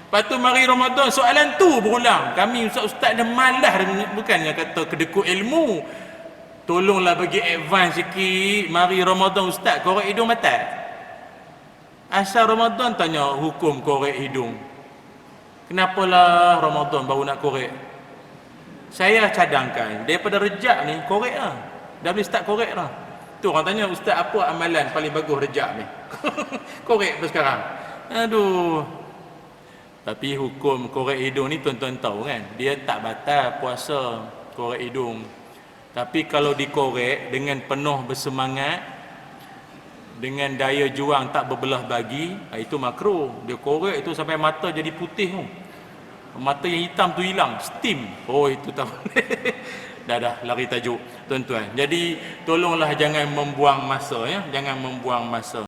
Lepas tu mari Ramadan, soalan tu berulang. Kami ustaz-ustaz dah malas, bukannya kata kedekut ilmu. Tolonglah bagi advance sikit. Mari Ramadan ustaz korek hidung mata. Asal Ramadan tanya hukum korek hidung. Kenapalah Ramadan baru nak korek? Saya cadangkan daripada Rejab ni korek lah. Dah boleh start korek lah. Tu orang tanya, ustaz apa amalan paling bagus Rejab ni? Korek apa sekarang? Aduh. Tapi hukum korek hidung ni tuan-tuan tahu kan, dia tak batal puasa korek hidung. Tapi kalau dikorek dengan penuh bersemangat, dengan daya juang tak berbelah bagi, itu makruh. Dia korek itu sampai mata jadi putih tu. Mata yang hitam tu hilang, steam. Oh itu tak boleh. Dah lari tajuk tuan-tuan. Jadi tolonglah jangan membuang masa ya, jangan membuang masa.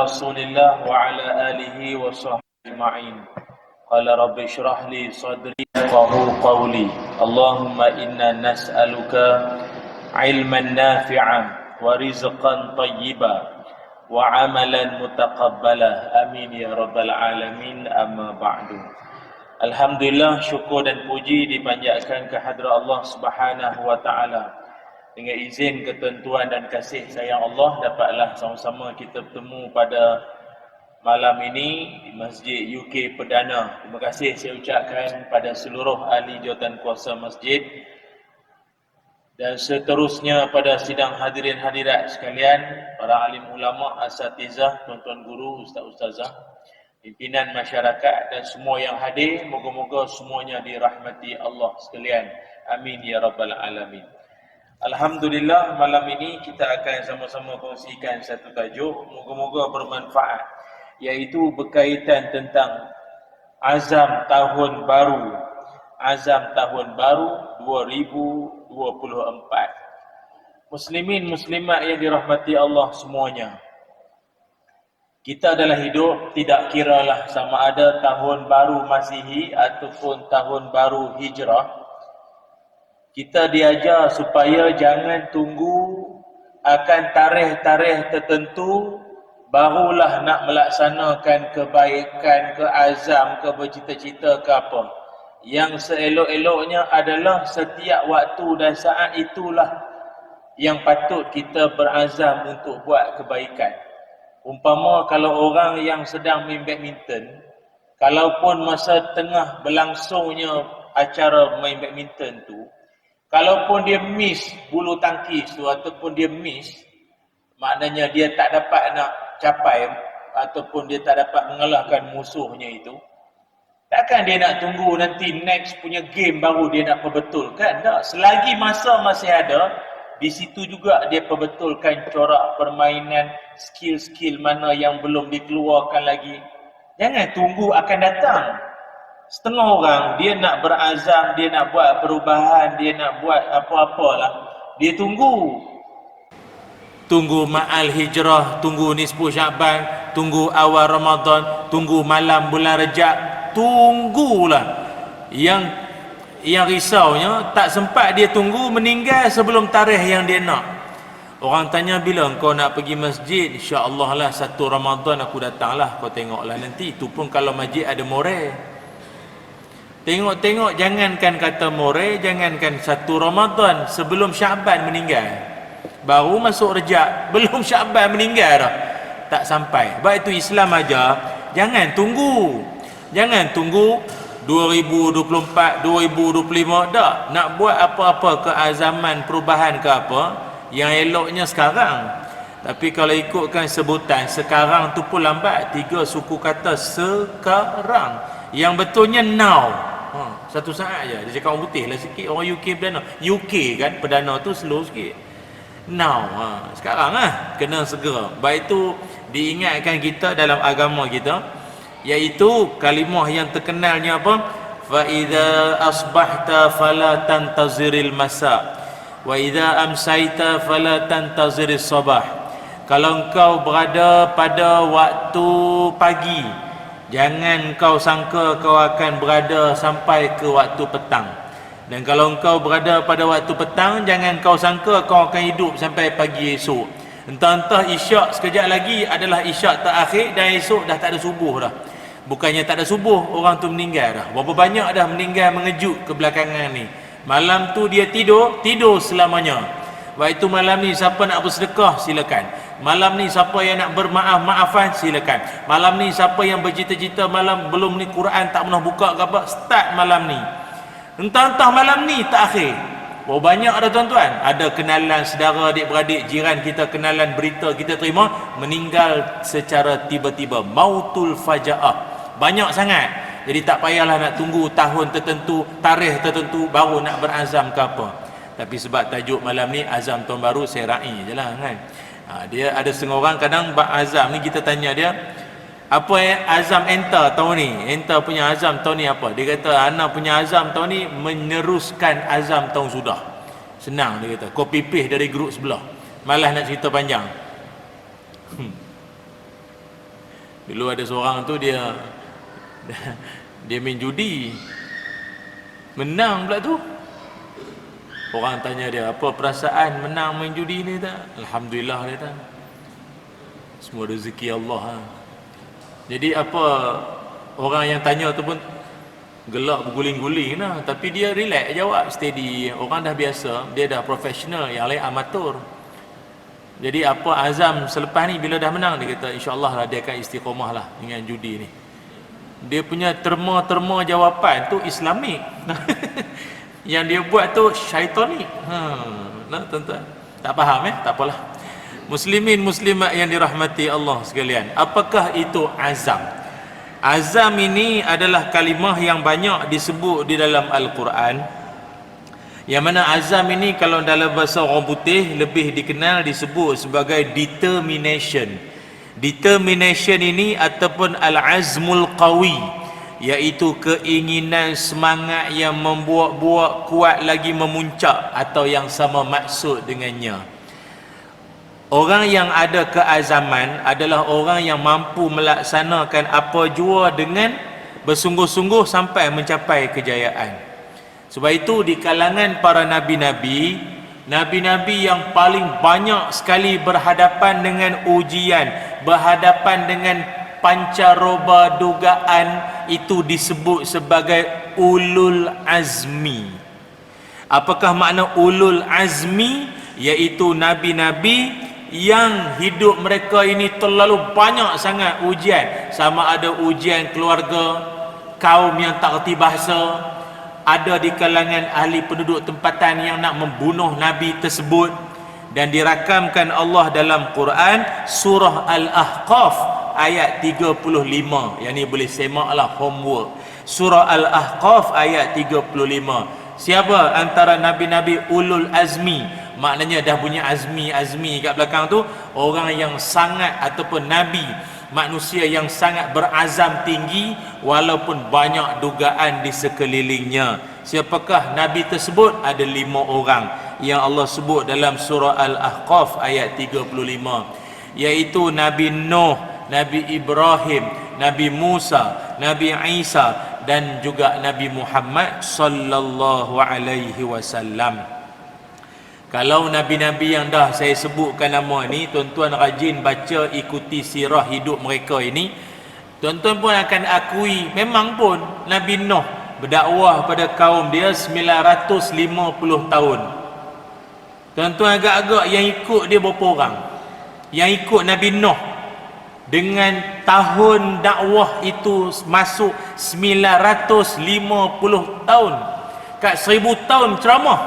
رسول الله وعلى آله وصحبه أجمعين قال رب اشرح لي صدري يفقهوا قولي اللهم إنا نسألك علما نافعا ورزقا طيبا وعملا متقبلا آمين يا رب العالمين أما بعد. Alhamdulillah, syukur dan puji dipanjatkan kehadrat Allah Subhanahu wa taala. Dengan izin, ketentuan dan kasih sayang Allah, dapatlah sama-sama kita bertemu pada malam ini di Masjid UK Perdana. Terima kasih saya ucapkan pada seluruh ahli jawatan kuasa masjid dan seterusnya pada sidang hadirin hadirat sekalian, para alim ulama, asatizah, tuan-tuan guru, ustaz-ustazah, pimpinan masyarakat dan semua yang hadir. Moga-moga semuanya dirahmati Allah sekalian. Amin ya rabbal alamin. Alhamdulillah, malam ini kita akan sama-sama kongsikan satu tajuk, moga-moga bermanfaat, iaitu berkaitan tentang azam tahun baru. Azam tahun baru 2024. Muslimin muslimat yang dirahmati Allah semuanya. Kita adalah hidup, tidak kiralah sama ada tahun baru Masihi ataupun tahun baru Hijrah. Kita diajar supaya jangan tunggu akan tarikh-tarikh tertentu barulah nak melaksanakan kebaikan, ke azam, ke bercita-cita ke apa. Yang seelok-eloknya adalah setiap waktu dan saat itulah yang patut kita berazam untuk buat kebaikan. Umpama kalau orang yang sedang main badminton, kalaupun masa tengah berlangsungnya acara main badminton tu, kalaupun dia miss bulu tangkis tu ataupun dia miss, maknanya dia tak dapat nak capai ataupun dia tak dapat mengalahkan musuhnya itu, takkan dia nak tunggu nanti next punya game baru dia nak perbetulkan? Tak, selagi masa masih ada, di situ juga dia perbetulkan corak permainan, skill-skill mana yang belum dikeluarkan lagi. Jangan tunggu akan datang. Setengah orang dia nak berazam, dia nak buat perubahan, dia nak buat apa-apalah, dia tunggu ma'al hijrah, tunggu nisfu Syaban, tunggu awal Ramadan, tunggu malam bulan Rejab, tunggulah. Yang risaunya tak sempat dia tunggu, meninggal sebelum tarikh yang dia nak. Orang tanya, bila kau nak pergi masjid? InsyaAllah lah 1 Ramadan aku datang lah, kau tengoklah nanti. Itu pun kalau masjid ada moral. Tengok-tengok, jangankan kata moral, jangankan 1 Ramadan, sebelum Syaban meninggal. Baru masuk Rejab, belum Syaban meninggal dah. Tak sampai. Sebab itu Islam ajar, jangan tunggu. Jangan tunggu 2024, 2025 dah. Nak buat apa-apa keazaman, perubahan ke apa, yang eloknya sekarang. Tapi kalau ikutkan sebutan, sekarang tu pun lambat. 3 suku kata sekarang. Yang betulnya now. Satu saat je. Dia cakap orang putih lah sikit. Orang UK perdana. UK kan, perdana tu slow sikit. Now. Sekarang lah. Kena segera. Baik itu diingatkan kita dalam agama kita. iaitu kalimah yang terkenalnya apa? Fa idza asbahta fala tantaziril masa wa idza amsayta fala tantaziris sabah. Kalau engkau berada pada waktu pagi, jangan kau sangka kau akan berada sampai ke waktu petang. Dan kalau engkau berada pada waktu petang, jangan kau sangka kau akan hidup sampai pagi esok. Entah-entah isyak sekejap lagi adalah isyak terakhir dan esok dah tak ada subuh dah. Bukannya tak ada subuh, orang tu meninggal dah. Berapa banyak dah meninggal mengejut ke belakangan ni. Malam tu dia tidur selamanya. Waktu itu malam ni siapa nak bersedekah silakan. Malam ni siapa yang nak bermaaf-maafan silakan. Malam ni siapa yang bercita-cita malam belum ni Quran tak pernah buka ke apa, start malam ni. Entah-entah malam ni tak akhir. Oh, banyak ada tuan-tuan. Ada kenalan saudara, adik-beradik, jiran kita, kenalan berita kita terima meninggal secara tiba-tiba, mautul fajaah. Banyak sangat. Jadi tak payahlah nak tunggu tahun tertentu, tarikh tertentu baru nak berazam ke apa. Tapi sebab tajuk malam ni azam tahun baru, saya raih je lah kan. Dia ada setengah orang kadang azam ni kita tanya dia, apa azam enta tahun ni? Enta punya azam tahun ni apa? Dia kata ana punya azam tahun ni meneruskan azam tahun sudah. Senang dia kata, copy paste dari grup sebelah. Malah nak cerita panjang. Dulu ada seorang tu dia main judi, menang pula tu. Orang tanya dia, apa perasaan menang main judi ni tak? Alhamdulillah dia kata, semua rezeki Allah. Jadi apa, orang yang tanya tu pun gelak berguling-guling lah, tapi dia relax jawab, steady. Orang dah biasa, dia dah profesional, yang lain amatur. Jadi apa azam selepas ni bila dah menang, dia kata insya-Allah lah dia akan istiqamah lah dengan judi ni. Dia punya terma-terma jawapan tu Islamik. Yang dia buat tu syaitanik. Nah tuan-tuan, tak faham tak apalah. Muslimin muslimat yang dirahmati Allah sekalian, apakah itu azam? Azam ini adalah kalimah yang banyak disebut di dalam Al-Quran. Yang mana azam ini kalau dalam bahasa orang putih lebih dikenal disebut sebagai determination. Determination ini ataupun al-azmul qawi, iaitu keinginan semangat yang membuat kuat lagi memuncak atau yang sama maksud dengannya. Orang yang ada keazaman adalah orang yang mampu melaksanakan apa jua dengan bersungguh-sungguh sampai mencapai kejayaan. Sebab itu di kalangan para nabi-nabi, nabi-nabi yang paling banyak sekali berhadapan dengan ujian, berhadapan dengan pancaroba dugaan, itu disebut sebagai ulul azmi. Apakah makna ulul azmi? Iaitu nabi-nabi yang hidup mereka ini terlalu banyak sangat ujian. Sama ada ujian keluarga, kaum yang tak reti bahasa, ada di kalangan ahli penduduk tempatan yang nak membunuh nabi tersebut. Dan dirakamkan Allah dalam Quran surah Al-Ahqaf ayat 35. Yang ni boleh semaklah homework. Surah Al-Ahqaf ayat 35. Siapa antara nabi-nabi ulul azmi? Maknanya dah punya azmi kat belakang tu, orang yang sangat ataupun nabi, manusia yang sangat berazam tinggi walaupun banyak dugaan di sekelilingnya. Siapakah nabi tersebut? Ada 5 orang yang Allah sebut dalam surah Al-Ahqaf ayat 35, iaitu Nabi Nuh, Nabi Ibrahim, Nabi Musa, Nabi Isa dan juga Nabi Muhammad sallallahu alaihi wasallam. Kalau nabi-nabi yang dah saya sebutkan nama ni, tuan-tuan rajin baca, ikuti sirah hidup mereka ini, tuan-tuan pun akan akui memang pun Nabi Nuh berdakwah pada kaum dia 950 tahun. Tuan-tuan agak-agak yang ikut dia berapa orang? Yang ikut Nabi Nuh dengan tahun dakwah itu masuk 950 tahun. Kat 1000 tahun ceramah,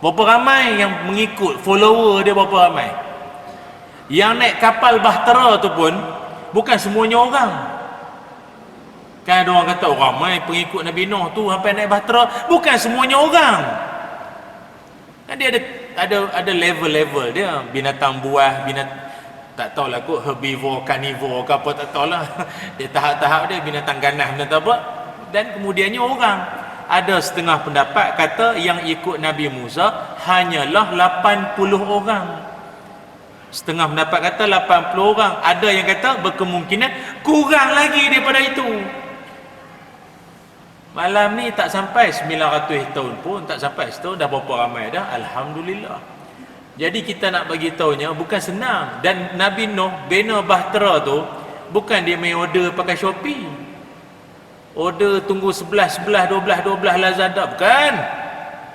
berapa ramai yang mengikut, follower dia berapa ramai? Yang naik kapal bahtera tu pun bukan semuanya orang. Kan ada orang kata ramai pengikut Nabi Nuh tu sampai naik bahtera, bukan semuanya orang. Kan dia ada level-level dia, binatang buas, Tak tahulah kot herbivore, carnivore ke apa, tak tahulah. Dia tahap-tahap dia, binatang ganas, binatang apa. Dan kemudiannya orang. Ada setengah pendapat kata yang ikut Nabi Musa hanyalah 80 orang. Setengah pendapat kata 80 orang. Ada yang kata berkemungkinan kurang lagi daripada itu. Malam ni tak sampai 900 tahun pun, tak sampai setahun dah berapa ramai dah. Alhamdulillah. Jadi kita nak bagi tahunya bukan senang. Dan Nabi Nuh bina bahtera tu bukan dia main order pakai Shopee. Order tunggu 11, 12 Lazada, bukan.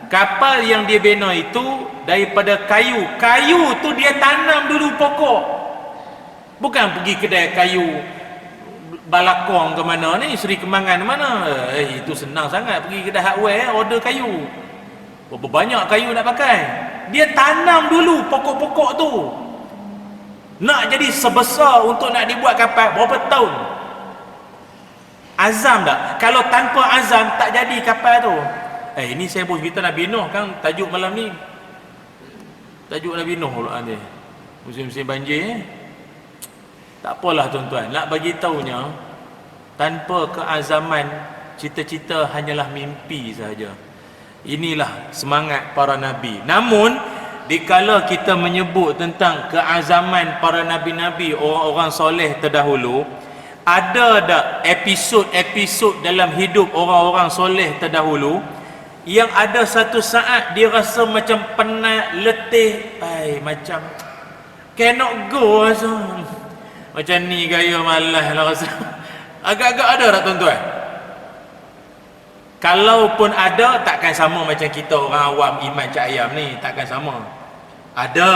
Kapal yang dia bina itu daripada kayu. Kayu tu dia tanam dulu pokok. Bukan pergi kedai kayu Balakong ke mana ni, Seri Kembangan mana. Itu senang sangat pergi kedai hardware order kayu. Berapa banyak kayu nak pakai. Dia tanam dulu pokok-pokok tu. Nak jadi sebesar untuk nak dibuat kapal berapa tahun? Azam tak? Kalau tanpa azam tak jadi kapal tu. Ini saya pun cerita Nabi Nuh kan, tajuk malam ni. Tajuk Nabi Nuh pula dia. Musim-musim banjir. Tak apalah tuan-tuan, nak bagi tahunya tanpa keazaman cita-cita hanyalah mimpi sahaja. Inilah semangat para nabi. Namun dikala kita menyebut tentang keazaman para nabi-nabi, orang-orang soleh terdahulu, ada tak episod-episod dalam hidup orang-orang soleh terdahulu yang ada satu saat dia rasa macam penat, letih, macam cannot go rasa. Macam ni gaya malas lah rasa. Agak-agak ada tak tuan-tuan? Kalaupun ada, takkan sama macam kita orang awam iman cak ayam ni, takkan sama. Ada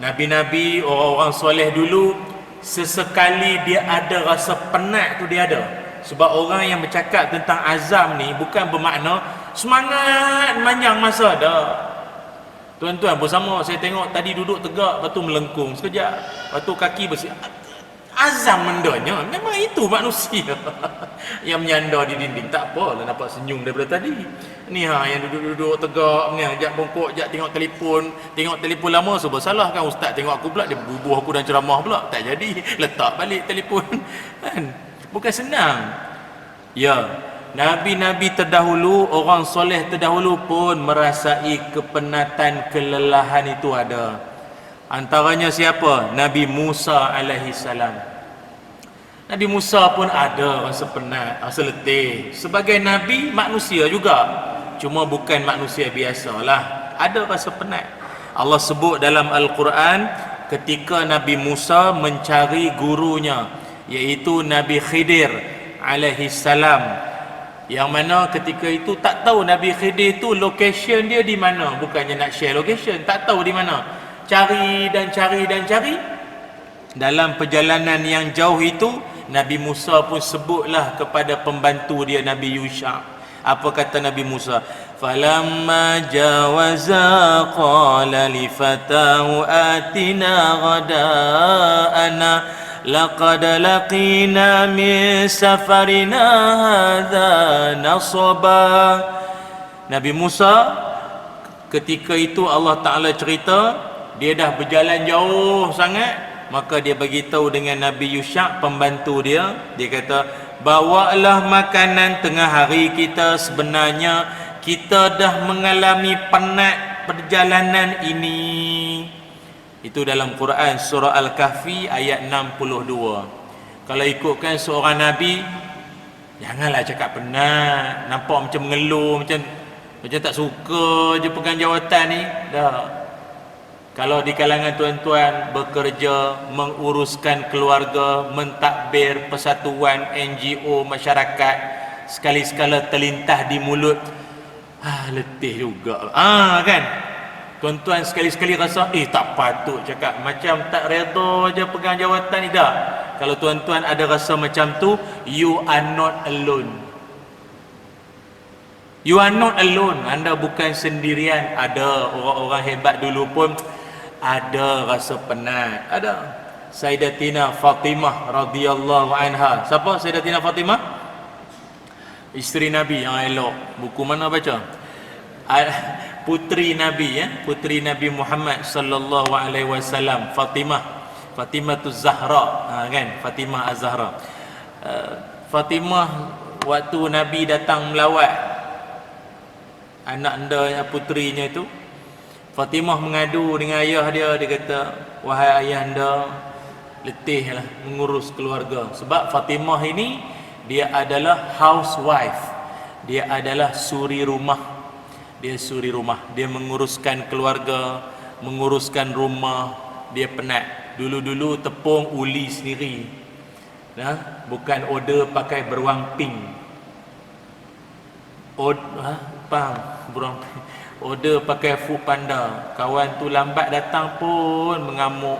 nabi-nabi, orang-orang soleh dulu, sesekali dia ada rasa penat tu, dia ada. Sebab orang yang bercakap tentang azam ni bukan bermakna semangat manjang masa. Dah tuan-tuan pun sama. Saya tengok tadi duduk tegak, lepas tu melengkung sekejap, lepas tu kaki bersih. Azam mendanya. Memang itu manusia yang menyandar di dinding. Tak apalah nampak senyum daripada tadi. Ni yang duduk-duduk tegak ni, sekejap bongkok, sekejap tengok telefon lama. So bersalah kan ustaz, tengok aku pula dia bubuh aku dan ceramah pula. Tak jadi, letak balik telefon kan. Bukan senang. Ya, nabi-nabi terdahulu, orang soleh terdahulu pun merasai kepenatan, kelelahan itu ada. Antaranya siapa? Nabi Musa alaihi salam. Nabi Musa pun ada rasa penat, rasa letih. Sebagai nabi, manusia juga. Cuma bukan manusia biasalah. Ada rasa penat. Allah sebut dalam Al-Quran ketika Nabi Musa mencari gurunya, iaitu Nabi Khidir alaihi salam. Yang mana ketika itu tak tahu Nabi Khidir itu location dia di mana. Bukannya nak share location, tak tahu di mana. Cari dan cari dan cari. Dalam perjalanan yang jauh itu, Nabi Musa pun sebutlah kepada pembantu dia, Nabi Yusha. Apa kata Nabi Musa? Falamma jawaza qala li fatahu atina ghada'ana laqad laqina min safarina hadha nasaba. Nabi Musa ketika itu Allah Ta'ala cerita dia dah berjalan jauh sangat, maka dia bagi tahu dengan Nabi Yusha, pembantu dia. Dia kata, bawalah makanan tengah hari kita, sebenarnya kita dah mengalami penat perjalanan ini. Itu dalam Quran surah Al-Kahfi ayat 62. Kalau ikutkan seorang nabi, janganlah cakap penat, nampak macam mengeluh, macam tak suka je pegang jawatan ni. Dah. Kalau di kalangan tuan-tuan bekerja, menguruskan keluarga, mentadbir persatuan, NGO, masyarakat, sekali-sekala terlintas di mulut, letih juga. Kan? Tuan-tuan sekali-sekali rasa, tak patut cakap. Macam tak reda je pegang jawatan ni. Tak. Kalau tuan-tuan ada rasa macam tu, you are not alone. You are not alone. Anda bukan sendirian. Ada orang-orang hebat dulu pun ada rasa penat. Ada. Sayyidatina Fatimah radhiyallahu anha. Siapa Sayyidatina Fatimah? Isteri Nabi yang elok. Buku mana baca? Putri Nabi, putri Nabi Muhammad sallallahu alaihi wasallam, Fatimah Fatimah Zahra, kan, Fatimah Az-Zahra. Fatimah waktu Nabi datang melawat anak anda puterinya itu, Fatimah mengadu dengan ayah dia. Dia kata, wahai ayah anda, letihlah mengurus keluarga. Sebab Fatimah ini dia adalah housewife, dia adalah suri rumah. Dia suri rumah, dia menguruskan keluarga, menguruskan rumah. Dia penat. Dulu-dulu tepung uli sendiri, bukan order pakai beruang pink. Faham? Beruang pink. Order pakai Food Panda. Kawan tu lambat datang pun mengamuk.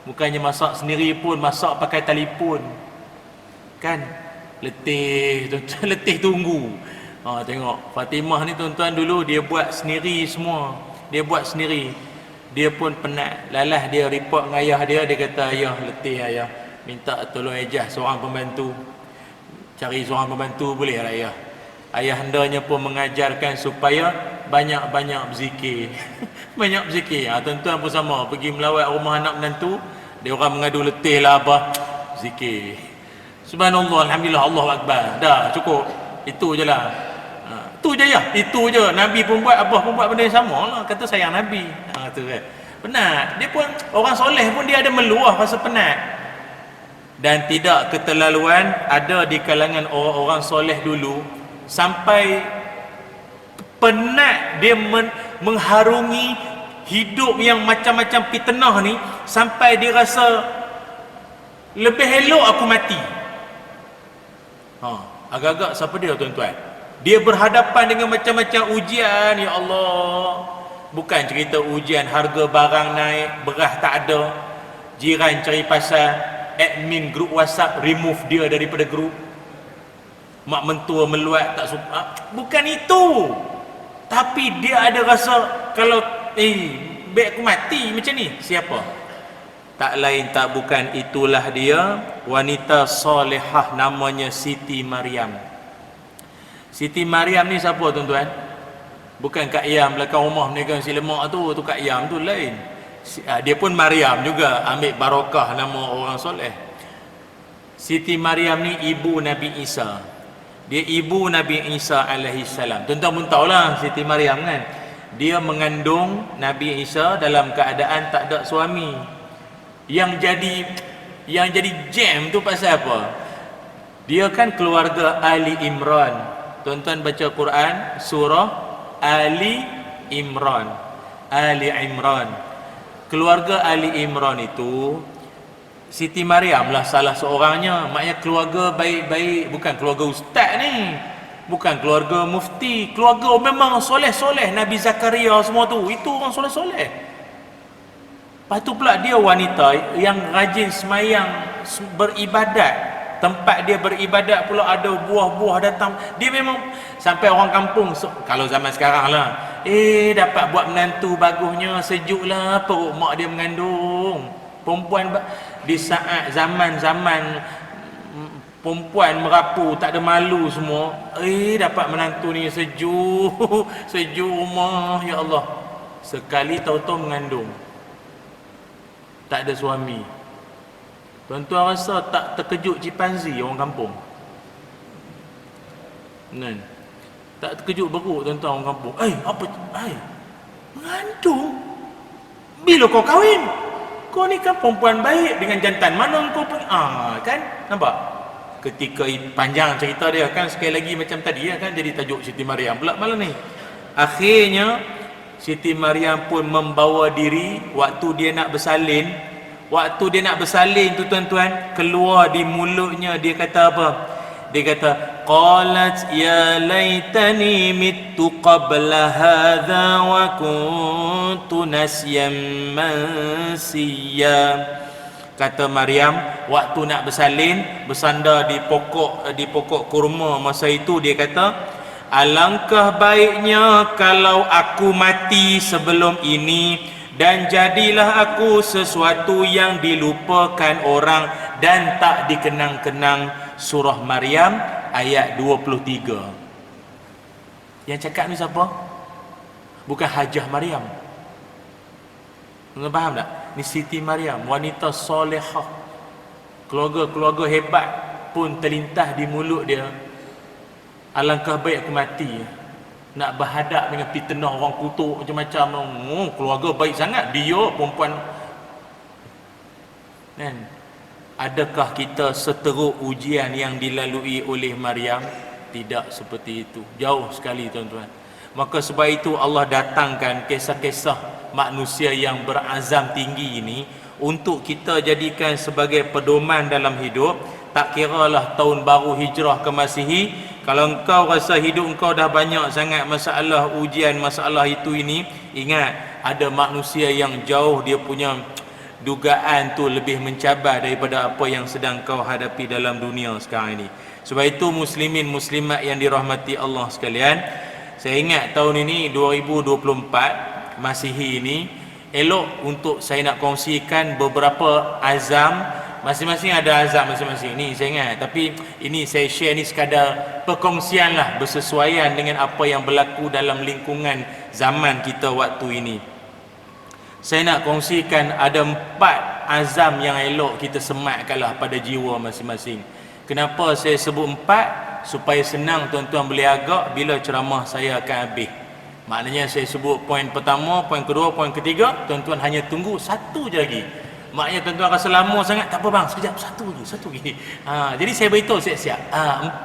Bukannya masak sendiri pun, masak pakai telefon. Kan? Letih, tuan-tuan, letih tunggu. Tengok, Fatimah ni tuan-tuan dulu dia buat sendiri semua. Dia buat sendiri. Dia pun penat. Lalas dia report dengan ayah dia. Dia kata, ayah, letih ayah. Minta tolong ejah seorang pembantu. Cari seorang pembantu boleh lah ayah. Ayah hendaknya pun mengajarkan supaya banyak-banyak berzikir. Banyak berzikir. Tuan-tuan pun sama. Pergi melawat rumah anak menantu, dia orang mengadu letih lah apa. Zikir. Subhanallah, Alhamdulillah, Allahu Akbar. Dah, cukup. Itu je lah. Itu je ya. Itu je. Nabi pun buat, Abah pun buat benda yang sama lah. Kata sayang Nabi. Tu kan. Penat. Dia pun, orang soleh pun dia ada meluah rasa penat. Dan tidak keterlaluan ada di kalangan orang-orang soleh dulu. Sampai penat dia mengharungi hidup yang macam-macam fitnah ni, sampai dia rasa lebih elok aku mati. Agak-agak siapa dia tuan-tuan? Dia berhadapan dengan macam-macam ujian. Ya Allah, bukan cerita ujian harga barang naik, beras tak ada, jiran cari pasal, admin grup WhatsApp remove dia daripada grup, mak mentua meluat tak suka. Bukan itu. Tapi dia ada rasa kalau baik aku mati macam ni. Siapa? Tak lain tak bukan, itulah dia wanita solehah namanya Siti Maryam. Siti Maryam ni siapa tuan-tuan? Bukan Kak Yam belakang rumah menegang si lemak tu Kak Yam tu lain. Dia pun Maryam juga, ambil barakah nama orang soleh. Siti Maryam ni ibu Nabi Isa. Dia ibu Nabi Isa alaihi salam. Tuan-tuan pun tahulah Siti Maryam kan. Dia mengandung Nabi Isa dalam keadaan tak ada suami. Yang jadi jam tu pasal apa? Dia kan keluarga Ali Imran. Tuan-tuan baca Quran surah Ali Imran. Ali Imran. Keluarga Ali Imran itu Siti Maryam lah salah seorangnya. Maknanya keluarga baik-baik. Bukan keluarga ustaz ni, bukan keluarga mufti. Keluarga memang soleh-soleh. Nabi Zakaria semua tu, itu orang soleh-soleh. Lepas tu pula dia wanita yang rajin semayang, beribadat. Tempat dia beribadat pula ada buah-buah datang. Dia memang sampai orang kampung, kalau zaman sekarang lah, dapat buat menantu bagusnya, sejuk lah perut mak dia mengandung. Perempuan di saat zaman-zaman perempuan merapu, tak ada malu semua, dapat menantu ni sejuk. Sejuk rumah, ya Allah. Sekali tahu-tahu mengandung, tak ada suami. Tuan-tuan rasa tak terkejut cimpanzi orang kampung? Tak terkejut beruk tuan-tuan orang kampung. Apa? Mengandung? Bila kau kahwin? Kau ni kan perempuan baik, dengan jantan mana kau pergi? Kan? Nampak? Ketika panjang cerita dia kan, sekali lagi macam tadi ya kan, jadi tajuk Siti Maryam pula malam ni. Akhirnya Siti Maryam pun membawa diri waktu dia nak bersalin. Waktu dia nak bersalin tu tuan-tuan, keluar di mulutnya dia kata apa? Dia kata, qalat ya laitani mittu qabla hadha wa kuntu nasyan mansiya. Kata Maryam, waktu nak bersalin, bersandar di pokok kurma masa itu, dia kata, alangkah baiknya kalau aku mati sebelum ini, dan jadilah aku sesuatu yang dilupakan orang dan tak dikenang-kenang. Surah Maryam ayat 23. Yang cakap ni siapa? Bukan Hajah Maryam. Tuan faham tak? ni Siti Maryam, wanita solehah, keluarga-keluarga hebat pun terlintas di mulut dia, alangkah baik aku mati nak berhadap dengan fitnah orang kutuk macam-macam. Keluarga baik sangat, dia perempuan kan. Adakah kita seteruk ujian yang dilalui oleh Maryam? Tidak seperti itu, jauh sekali tuan-tuan. Maka sebab itu Allah datangkan kisah-kisah manusia yang berazam tinggi ini untuk kita jadikan sebagai pedoman dalam hidup. Tak kiralah tahun baru hijrah ke Masihi, kalau engkau rasa hidup engkau dah banyak sangat masalah ujian, masalah itu ini, ingat ada manusia yang jauh dia punya dugaan tu lebih mencabar daripada apa yang sedang kau hadapi dalam dunia sekarang ini. Sebab itu muslimin muslimat yang dirahmati Allah sekalian, saya ingat tahun ini 2024 Masihi ini elok untuk saya nak kongsikan beberapa azam. Masing-masing ada azam masing-masing ni saya ingat, tapi ini saya share ni sekadar perkongsian lah, bersesuaian dengan apa yang berlaku dalam lingkungan zaman kita waktu ini. Saya nak kongsikan ada 4 azam yang elok kita sematkanlah pada jiwa masing-masing. Kenapa saya sebut 4? Supaya senang tuan-tuan boleh agak bila ceramah saya akan habis. Maknanya saya sebut poin pertama, poin kedua, poin ketiga, tuan-tuan hanya tunggu satu je lagi. Maknanya tuan-tuan rasa lama sangat, tak apa bang, sekejap, satu lagi. Jadi saya beritahu siap-siap.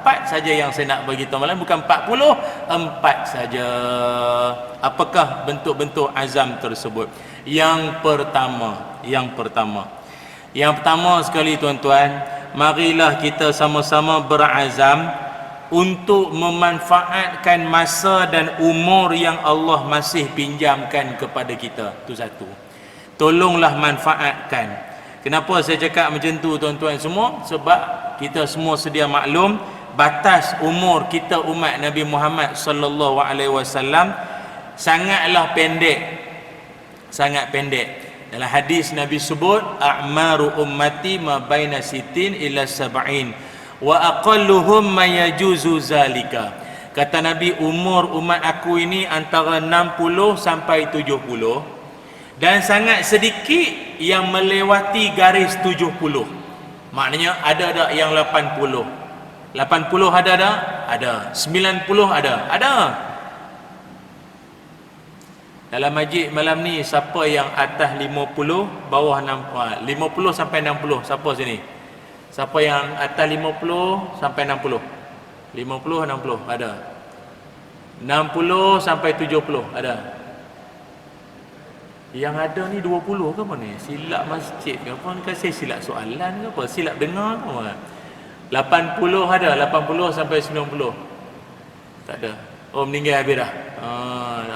4 saja yang saya nak bagi tahu malam, bukan 40, 4 saja. Apakah bentuk-bentuk azam tersebut? Yang pertama sekali tuan-tuan, marilah kita sama-sama berazam untuk memanfaatkan masa dan umur yang Allah masih pinjamkan kepada kita. Itu satu. Tolonglah manfaatkan. Kenapa saya cakap macam tu tuan-tuan semua? Sebab kita semua sedia maklum batas umur kita umat Nabi Muhammad sallallahu alaihi wasallam sangatlah pendek. Sangat pendek. Dalam hadis Nabi sebut a'maru ummati ma baina sitin ila sab'in wa aqalluhum ma yajuzu zalika. Kata Nabi, umur umat aku ini antara 60 sampai 70 dan sangat sedikit yang melewati garis 70. Maknanya ada tak yang 80? 80 ada tak? Ada. 90 ada? Ada. Dalam majlis malam ni siapa yang atas 50, bawah 60, 50 sampai 60, siapa sini? Siapa yang atas 50 sampai 60? 50 60 ada. 60 sampai 70 ada. Yang ada ni 20 ke apa ni? Silap masjid ke apa? Kan saya silap soalan ke apa? Silap dengar ke apa? 80 ada, 80 sampai 90. Tak ada. Oh, meninggal habis dah.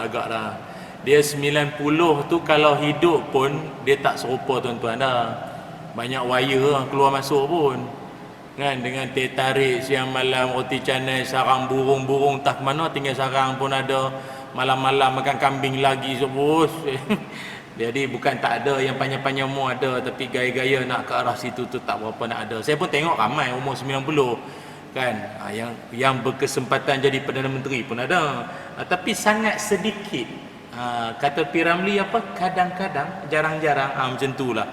Agak dah. Dia 90 tu kalau hidup pun dia tak serupa tuan-tuan dah. Banyak wire keluar masuk pun. Kan, dengan teh tarik siang malam, roti canai, sarang burung-burung tak mana tinggal sarang pun ada. Malam-malam makan kambing lagi sebus. Jadi bukan tak ada yang panjang-panjang umur ada, tapi gaya-gaya nak ke arah situ tu tak berapa nak ada. Saya pun tengok ramai umur 90 kan, yang berkesempatan jadi Perdana Menteri pun ada. Tapi sangat sedikit. Kata Piramli apa? Kadang-kadang, jarang-jarang, macam itulah.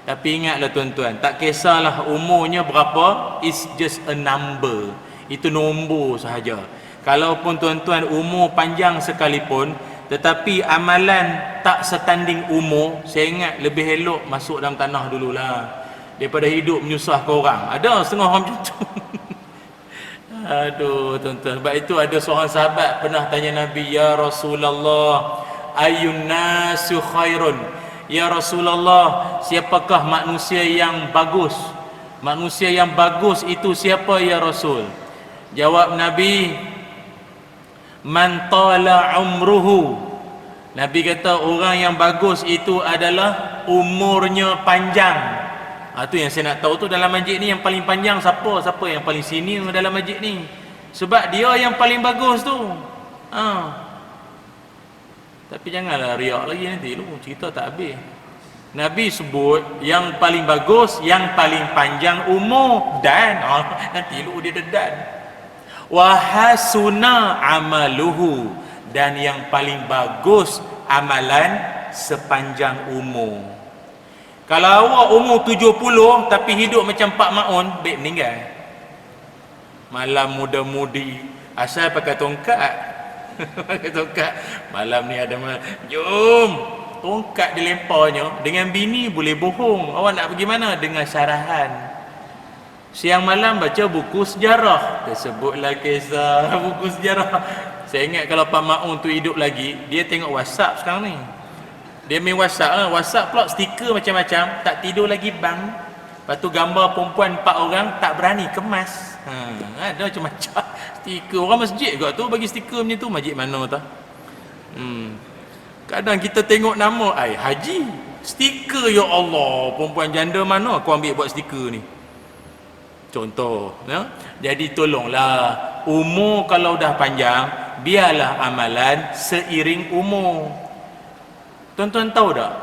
Tapi ingatlah tuan-tuan, tak kisahlah umurnya berapa, it's just a number. Itu nombor sahaja. Kalaupun tuan-tuan umur panjang sekalipun, tetapi amalan tak setanding umur, saya ingat lebih elok masuk dalam tanah dululah daripada hidup menyusahkan orang. Ada setengah orang macam tu. Aduh tuan-tuan, sebab itu ada seorang sahabat pernah tanya Nabi, ya Rasulullah, ayyun nasu khairun? Ya Rasulullah, siapakah manusia yang bagus? Manusia yang bagus itu siapa ya Rasul? Jawab Nabi, man tala umruhu. Nabi kata orang yang bagus itu adalah umurnya panjang. Itu yang saya nak tahu tu dalam masjid ni yang paling panjang siapa? Siapa yang paling senior dalam masjid ni? Sebab dia yang paling bagus tu. Tapi janganlah riak lagi nanti lu cerita tak habis. Nabi sebut yang paling bagus, yang paling panjang umur dan nanti lu dia dedan. Wa hasuna amaluhu, dan yang paling bagus amalan sepanjang umur. Kalau awak umur 70 tapi hidup macam Pak Maun, baik meninggal. Malam muda-mudi asal pakai tongkat. Pakai tongkat. Malam ni ada jom. Tongkat dilemparnya. Dengan bini boleh bohong. Awak nak pergi mana? Dengan syarahan. Siang malam baca buku sejarah. Tersebutlah kisah buku sejarah. Saya ingat kalau Pak Maun tu hidup lagi, dia tengok WhatsApp sekarang ni. Dia main WhatsApp lah. WhatsApp pula stiker macam-macam. Tak tidur lagi bang. Lepas tu gambar perempuan 4 orang tak berani kemas. Ada macam-macam stiker. Orang masjid kot tu bagi stiker macam tu. Masjid mana tu? Kadang kita tengok nama Haji. Stiker, ya Allah. Perempuan janda mana aku ambil buat stiker ni? Contoh ya? Jadi tolonglah, umur kalau dah panjang, biarlah amalan seiring umur. Tuan-tuan tahu tak,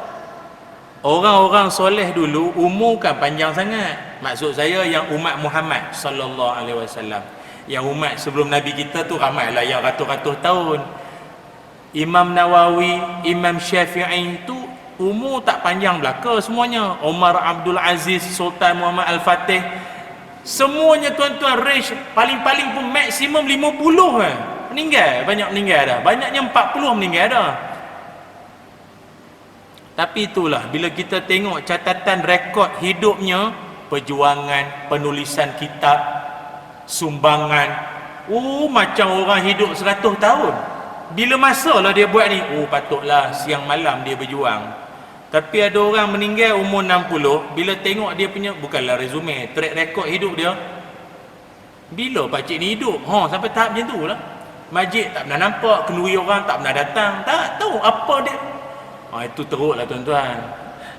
orang-orang soleh dulu umur kan panjang sangat. Maksud saya yang umat Muhammad sallallahu alaihi wasallam. Yang umat sebelum Nabi kita tu ramailah yang ratus-ratus tahun. Imam Nawawi, Imam Syafi'i tu umur tak panjang belaka semuanya. Umar Abdul Aziz, Sultan Muhammad Al-Fatih, semuanya tuan-tuan range paling-paling pun maksimum 50 kan. Meninggal, banyak meninggal dah. Banyaknya 40 meninggal dah. Tapi itulah, bila kita tengok catatan rekod hidupnya, perjuangan, penulisan kitab, sumbangan, macam orang hidup 100 tahun. Bila masalah dia buat ni, patutlah siang malam dia berjuang. Tapi ada orang meninggal umur 60, bila tengok dia punya, bukanlah resume, track record hidup dia, bila pakcik ni hidup, sampai tahap macam tu lah. Masjid tak pernah nampak, kenduri orang tak pernah datang, tak tahu apa dia. Itu teruklah tuan-tuan.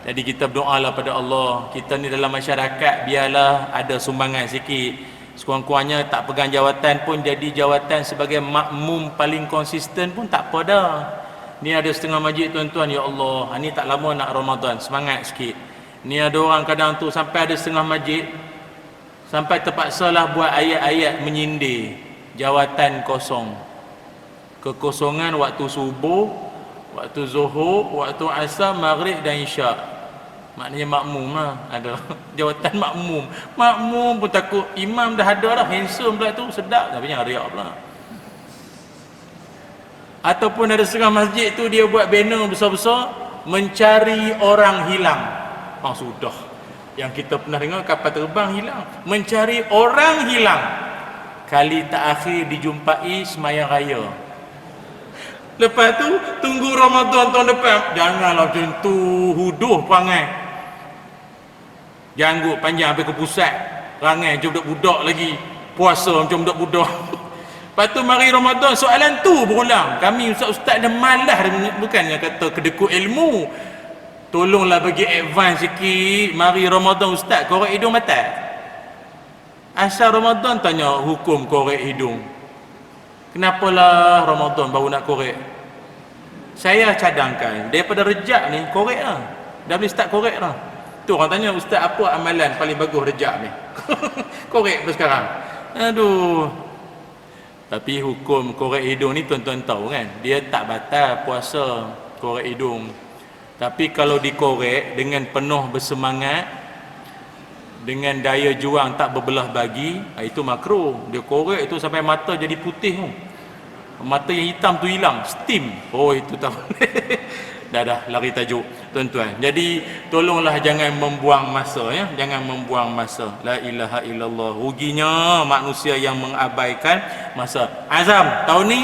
Jadi kita berdoalah pada Allah, kita ni dalam masyarakat biarlah ada sumbangan sikit. Sekurang-kurangnya tak pegang jawatan pun jadi jawatan sebagai makmum paling konsisten pun tak apa dah. Ni ada setengah masjid tuan-tuan, ya Allah, ni tak lama nak Ramadan, semangat sikit. Ni ada orang kadang tu sampai ada setengah masjid sampai terpaksalah buat ayat-ayat menyindir. Jawatan kosong. Kekosongan waktu subuh, waktu zuhur, waktu asar, maghrib dan isyak. Maknanya makmum lah. Ada jawatan makmum. Makmum pun takut. Imam dah ada dah, handsome pula tu, sedap. Tapi yang riak pula. Ataupun ada setengah masjid tu dia buat banner besar-besar, mencari orang hilang. Sudah. Yang kita pernah dengar kapal terbang hilang. Mencari orang hilang. Kali terakhir dijumpai semayang raya. Lepas tu tunggu Ramadan tahun depan. Janganlah macam tu, huduh perangai. Janggut panjang sampai ke pusat. Perangai macam budak-budak lagi. Puasa macam budak-budak. Lepas tu mari Ramadan, soalan tu berulang. Kami ustaz-ustaz dah malas, bukannya kata kedekut ilmu. Tolonglah bagi advance sikit. Mari Ramadan ustaz korek hidung mata. Asal Ramadan tanya hukum korek hidung. Kenapalah Ramadan baru nak korek? Saya cadangkan daripada Rejab ni korek lah. Dah boleh start korek lah. Tu orang tanya, ustaz apa amalan paling bagus Rejab ni? Korek pun sekarang. Aduh. Tapi hukum korek hidung ni tuan-tuan tahu kan, dia tak batal puasa korek hidung. Tapi kalau dikorek dengan penuh bersemangat, dengan daya juang tak berbelah bagi, itu makruh. Dia korek itu sampai mata jadi putih tu. Mata yang hitam tu hilang, steam. Itu tak boleh. Dah lari tajuk tuan-tuan. Jadi tolonglah jangan membuang masa ya, jangan membuang masa. La ilaha illallah. Ruginya manusia yang mengabaikan masa. Azam tahun ni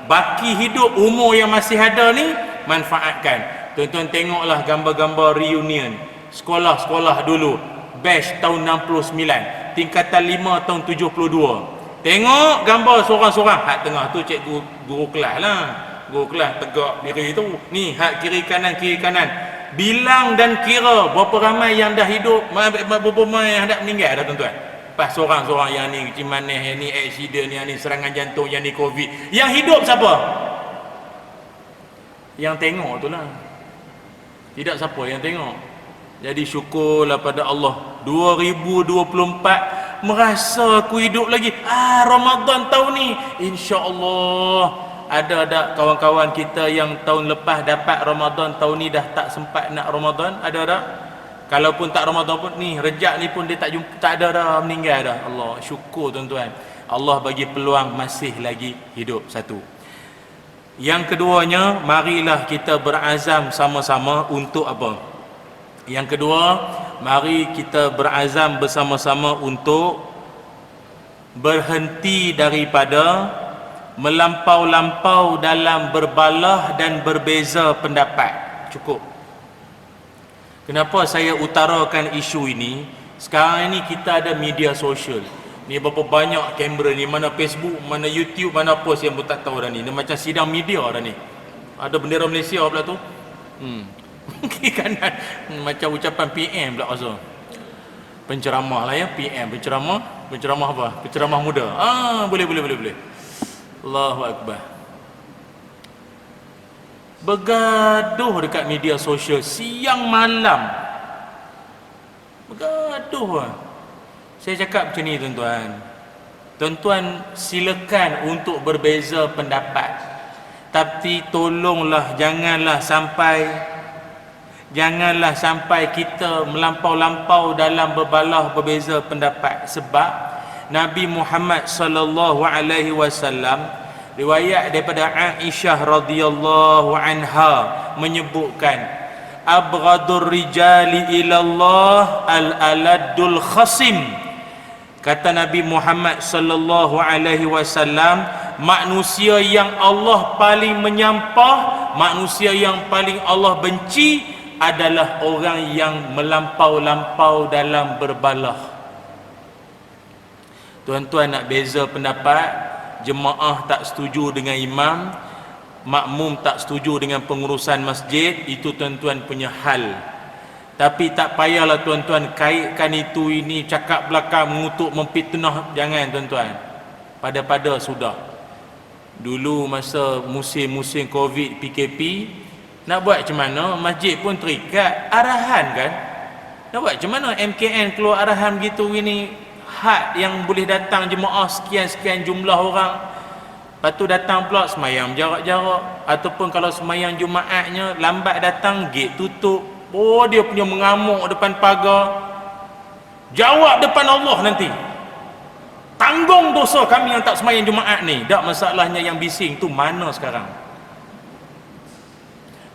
baki hidup, umur yang masih ada ni manfaatkan. Tuan-tuan tengoklah gambar-gambar reunion sekolah-sekolah dulu. Batch tahun 69, tingkatan 5 tahun 72. Tengok gambar seorang-seorang. Hak tengah tu cikgu guru kelas lah. Guru kelas tegak diri tu. Ni hak kiri kanan, kiri kanan. Bilang dan kira berapa ramai yang dah hidup, berapa ramai yang dah meninggal dah tuan-tuan. Pas seorang-seorang yang ni cimaneh, yang ni accident, yang ni serangan jantung, yang ni covid. Yang hidup siapa? Yang tengok tu lah. Tidak siapa yang tengok. Jadi syukurlah pada Allah. 2024 merasa aku hidup lagi. Ramadan tahun ni insya-Allah. Ada tak kawan-kawan kita yang tahun lepas dapat Ramadan, tahun ni dah tak sempat nak Ramadan? Ada tak? Kalaupun tak Ramadan pun ni, Rejab ni pun dia tak ada dah, meninggal dah. Allah, syukur tuan-tuan. Allah bagi peluang masih lagi hidup satu. Yang keduanya, marilah kita berazam sama-sama untuk apa? Yang kedua, mari kita berazam bersama-sama untuk berhenti daripada melampau-lampau dalam berbalah dan berbeza pendapat. Cukup. Kenapa saya utarakan isu ini? Sekarang ini kita ada media sosial. Ni berapa banyak kamera ni, mana Facebook, mana YouTube, mana post yang pun tak tahu dah ni. Dia macam sidang media dah ni. Ada bendera Malaysia pula tu. Kiri kanan. Macam ucapan PM pula rasa. Penceramah lah ya, PM. Penceramah apa? Penceramah muda. Boleh. Allahu Akbar. Bergaduh dekat media sosial siang malam. Bergaduh. Saya cakap macam ni tuan-tuan. Tuan-tuan silakan untuk berbeza pendapat. Tapi tolonglah janganlah sampai kita melampau-lampau dalam berbalah berbeza pendapat. Sebab Nabi Muhammad sallallahu alaihi wasallam, riwayat daripada Aisyah radhiyallahu anha menyebutkan, abghadur rijali ilallah al-aladul khasim. Kata Nabi Muhammad sallallahu alaihi wasallam, manusia yang Allah paling menyampah, manusia yang paling Allah benci adalah orang yang melampau-lampau dalam berbalah. Tuan-tuan nak beza pendapat, jemaah tak setuju dengan imam, makmum tak setuju dengan pengurusan masjid, itu tuan-tuan punya hal. Tapi tak payahlah tuan-tuan kaitkan itu ini, cakap belakang, mengutuk, memfitnah. Jangan tuan-tuan. Pada-pada sudah. Dulu masa musim-musim Covid, PKP, nak buat macam mana? Masjid pun terikat arahan kan. Nak buat macam mana MKN keluar arahan begitu ini, had yang boleh datang jemaah sekian-sekian jumlah orang. Lepas tu datang pula semayang jarak-jarak. Ataupun kalau semayang Jumaatnya lambat datang, gate tutup. Oh, dia punya mengamuk depan pagar. Jawab depan Allah nanti. Tanggung dosa kami yang tak semayang Jumaat ni. Tak, masalahnya yang bising tu mana sekarang?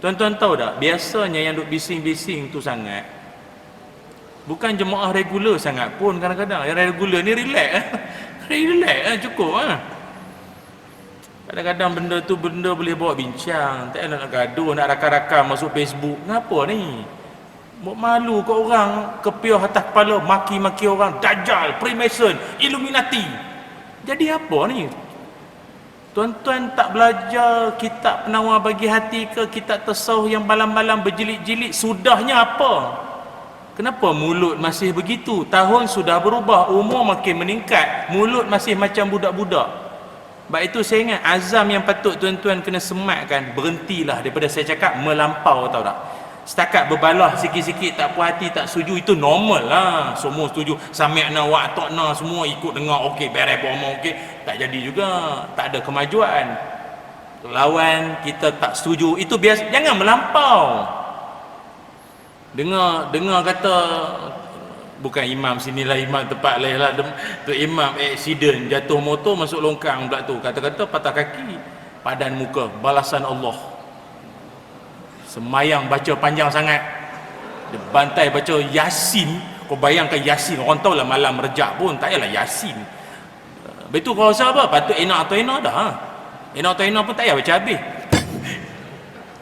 Tuan-tuan tahu tak, biasanya yang duk bising-bising tu sangat, bukan jemaah regular sangat pun kadang-kadang. Yang regular ni relax. Relax cukup. Kadang-kadang benda tu benda boleh bawa bincang. Tak nak gaduh, nak rakam-rakam masuk Facebook. Kenapa ni? Buat malu ke orang, kepiah atas kepala, maki-maki orang, Dajjal, Freemason, Illuminati. Jadi apa ni? Tuan-tuan tak belajar kitab penawar bagi hati ke, kitab tasawuf yang balam-balam berjilid-jilid? Sudahnya apa? Kenapa mulut masih begitu? Tahun sudah berubah, umur makin meningkat, mulut masih macam budak-budak. Sebab itu saya ingat azam yang patut tuan-tuan kena sematkan, berhentilah daripada saya cakap melampau, tahu tak? Setakat berbalah sikit-sikit, tak puas hati, tak setuju, itu normal lah. Semua setuju, sami'na wa ata'na, semua ikut dengar, okey, beres bohong, okey. Tak jadi juga, tak ada kemajuan. Lawan kita tak setuju, itu biasa, jangan melampau. Dengar kata, bukan imam sinilah, imam tempat lain lah, tu imam accident, jatuh motor masuk longkang pula tu, kata-kata patah kaki, padan muka, balasan Allah. Semayang baca panjang sangat, dia bantai baca Yasin. Kau bayangkan Yasin, orang tahu lah malam Rejab pun, tak payahlah Yasin. Betul kau rasa apa? Patut enak atau enak dah. Enak atau enak pun tak payah baca habis.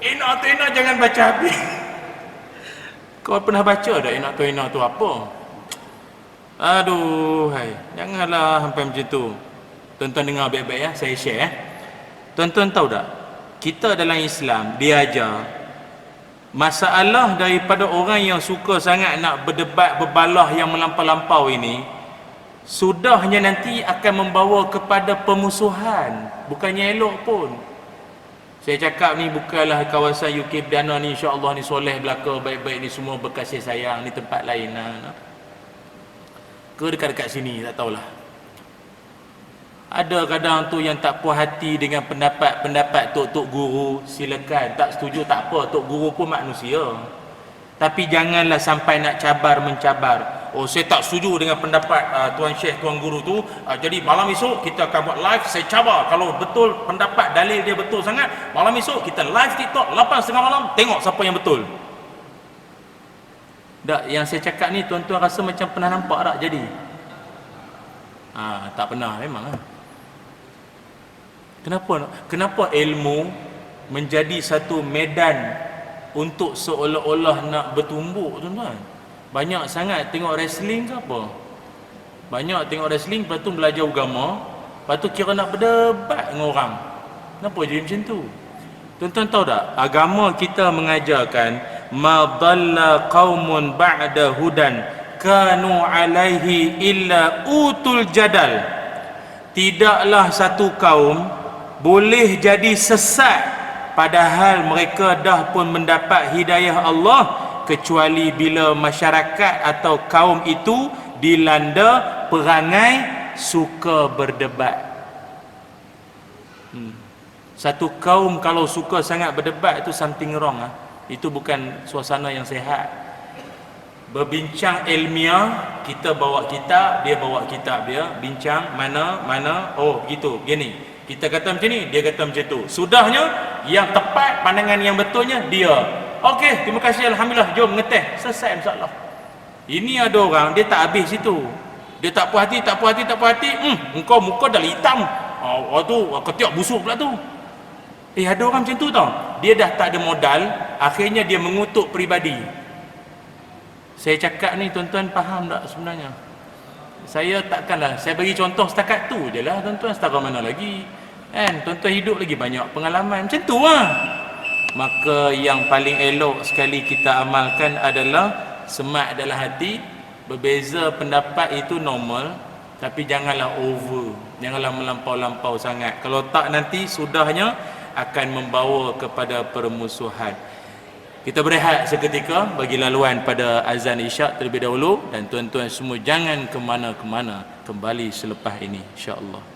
Enak atau enak jangan baca habis. Kau pernah baca dah enak atau enak tu apa? Aduh, hai. Janganlah sampai macam tu. Tuan-tuan dengar baik-baik ya, saya share. Tuan-tuan tahu tak? Kita dalam Islam diajar masalah daripada orang yang suka sangat nak berdebat, berbalah yang melampau-lampau ini, sudahnya nanti akan membawa kepada pemusuhan. Bukannya elok pun. Saya cakap ni bukanlah kawasan UK Perdana ni, insya-Allah ni soleh belaka, baik-baik ni semua berkasih sayang, ni tempat lain lah. Ke dekat-dekat sini, tak tahulah. Ada kadang tu yang tak puas hati dengan pendapat-pendapat tok-tok guru, silakan. Tak setuju tak apa, tok guru pun manusia. Tapi janganlah sampai nak cabar mencabar. Oh, saya tak setuju dengan pendapat Tuan Syekh, Tuan Guru tu. Jadi malam esok kita akan buat live, saya cabar. Kalau betul pendapat dalil dia betul sangat, malam esok kita live TikTok 8:30 malam, tengok siapa yang betul. Tak, yang saya cakap ni tuan-tuan rasa macam pernah nampak tak jadi? Tak pernah memang lah. Kenapa ilmu menjadi satu medan untuk seolah-olah nak bertumbuk, tuan-tuan? Banyak sangat tengok wrestling ke apa? Banyak tengok wrestling, lepas tu belajar agama, lepas tu kira nak berdebat dengan orang. Kenapa jadi macam tu? Tuan-tuan tahu tak, agama kita mengajarkan ma dhalla qaumun ba'da hudan kanu alaihi illa utul jadal. Tidaklah satu kaum boleh jadi sesat padahal mereka dah pun mendapat hidayah Allah, kecuali bila masyarakat atau kaum itu dilanda perangai suka berdebat. Satu kaum kalau suka sangat berdebat, itu something wrong. Itu bukan suasana yang sihat. Berbincang ilmiah, kita bawa kitab, dia bawa kitab dia. Bincang mana, oh begitu, begini. Kita kata macam ni, dia kata macam tu. Sudahnya, yang tepat, pandangan yang betulnya, dia. Okey, terima kasih, Alhamdulillah, jom ngeteh. Selesai masalah. Ini ada orang, dia tak habis situ. Dia tak puas hati. Engkau muka dah hitam. Tu ketiak busuk pula tu. Ada orang macam tu tau. Dia dah tak ada modal, akhirnya dia mengutuk peribadi. Saya cakap ni tuan-tuan faham tak sebenarnya? Saya takkanlah, saya bagi contoh setakat tu je lah tuan-tuan, setakat mana lagi kan? Tuan-tuan hidup lagi banyak pengalaman macam tu lah. Maka yang paling elok sekali kita amalkan adalah semak dalam hati. Berbeza pendapat itu normal, tapi janganlah over, janganlah melampau-lampau sangat. Kalau tak nanti sudahnya akan membawa kepada permusuhan. Kita berehat seketika bagi laluan pada azan isyak terlebih dahulu, dan tuan-tuan semua jangan ke mana-mana, kembali selepas ini insya-Allah.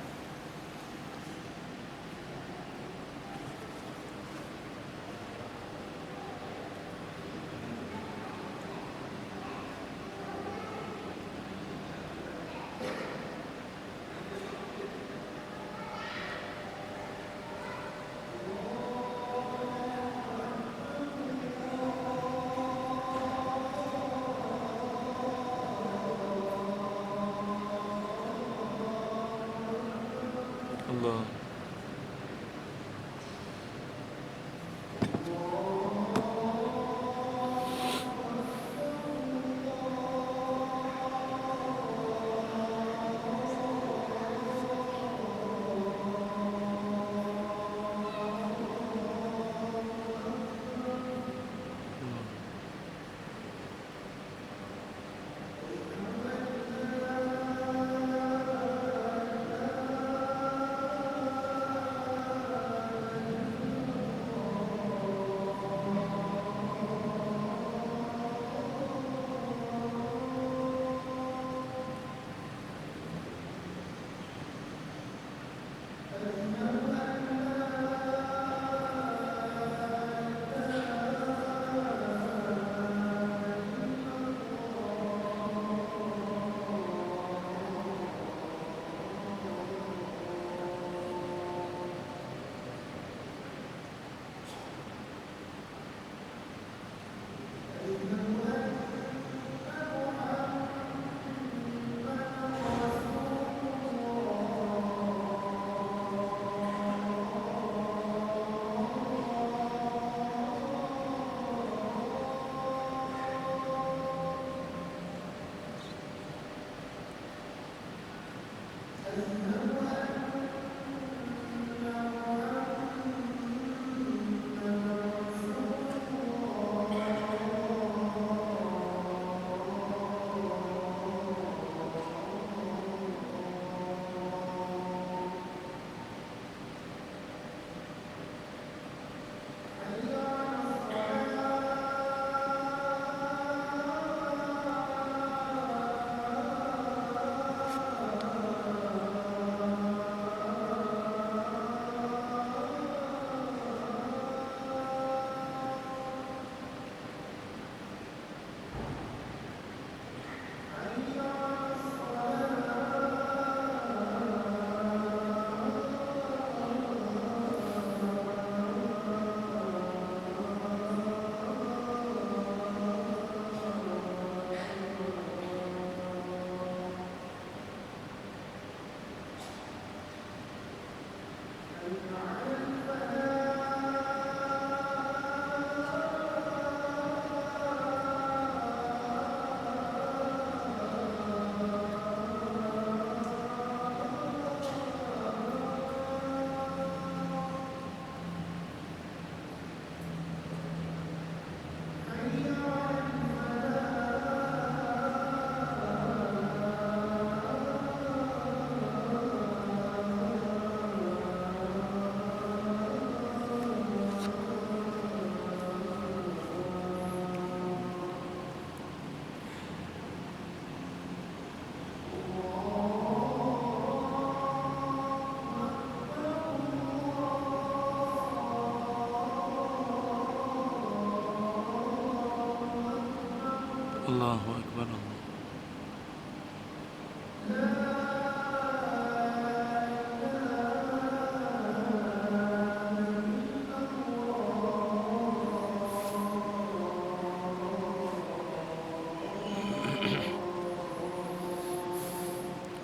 Allah. Allahu Akbar.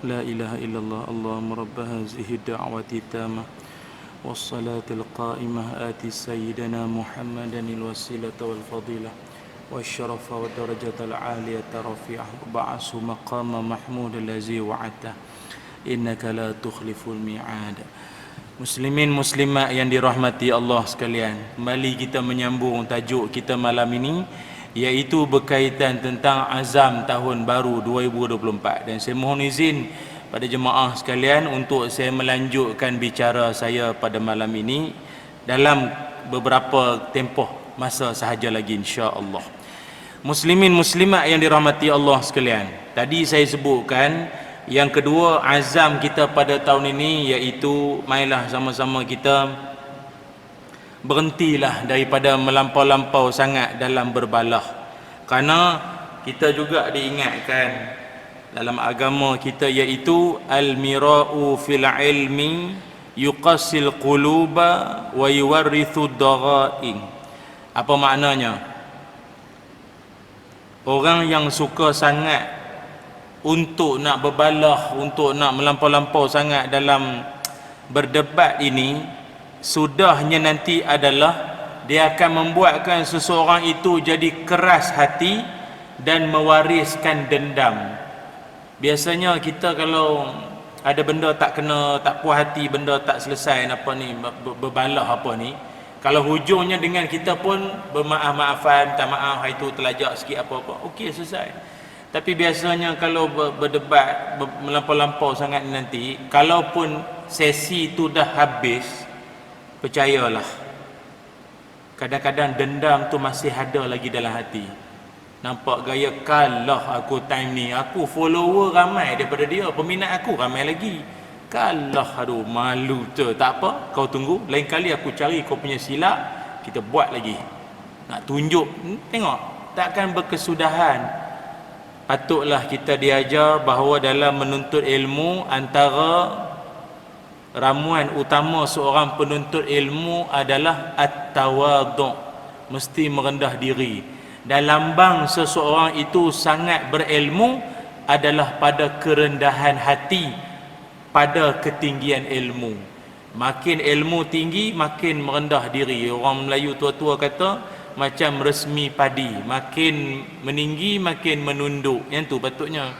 لا إله إلا الله. اللهم رب هذه الدعوة التامة والصلاة القائمة آت سيدنا محمدا الوسيلة والفضيلة والشرف والدرجة العالية رفيعه وبعثه مقام محمود الذي وعدته إنك لا تخلف الميعاد. Muslimin muslimat yang dirahmati Allah sekalian, kembali kita menyambung tajuk kita malam ini, iaitu berkaitan tentang azam tahun baru 2024. Dan saya mohon izin pada jemaah sekalian untuk saya melanjutkan bicara saya pada malam ini dalam beberapa tempoh masa sahaja lagi, insya-Allah. Muslimin muslimat yang dirahmati Allah sekalian, tadi saya sebutkan yang kedua azam kita pada tahun ini, iaitu marilah sama-sama kita berhentilah daripada melampau-lampau sangat dalam berbalah. Kerana kita juga diingatkan dalam agama kita, iaitu al-mira'u fil ilmi yuqassil quluba wa yuwarrithu daghain. Apa maknanya? Orang yang suka sangat untuk nak berbalah, untuk nak melampau-lampau sangat dalam berdebat ini, sudahnya nanti adalah dia akan membuatkan seseorang itu jadi keras hati dan mewariskan dendam. Biasanya kita kalau ada benda tak kena, tak puas hati, benda tak selesai apa ni, berbalah apa ni, kalau hujungnya dengan kita pun bermaaf-maafan, minta maaf, itu terlajak sikit apa-apa, okey, selesai. Tapi biasanya kalau berdebat melampau-lampau sangat nanti, kalaupun sesi itu dah habis, percayalah, kadang-kadang dendam tu masih ada lagi dalam hati. Nampak gaya, kalah aku time ni, aku follower ramai daripada dia, peminat aku ramai lagi. Kalah, aduh malu tu. Tak apa, kau tunggu, lain kali aku cari kau punya silap, kita buat lagi. Nak tunjuk, tengok, takkan berkesudahan. Patutlah kita diajar bahawa dalam menuntut ilmu, antara ramuan utama seorang penuntut ilmu adalah at-tawadhu', mesti merendah diri. Dan lambang seseorang itu sangat berilmu adalah pada kerendahan hati, pada ketinggian ilmu. Makin ilmu tinggi, makin merendah diri. Orang Melayu tua-tua kata macam resmi padi, makin meninggi makin menunduk. Yang tu patutnya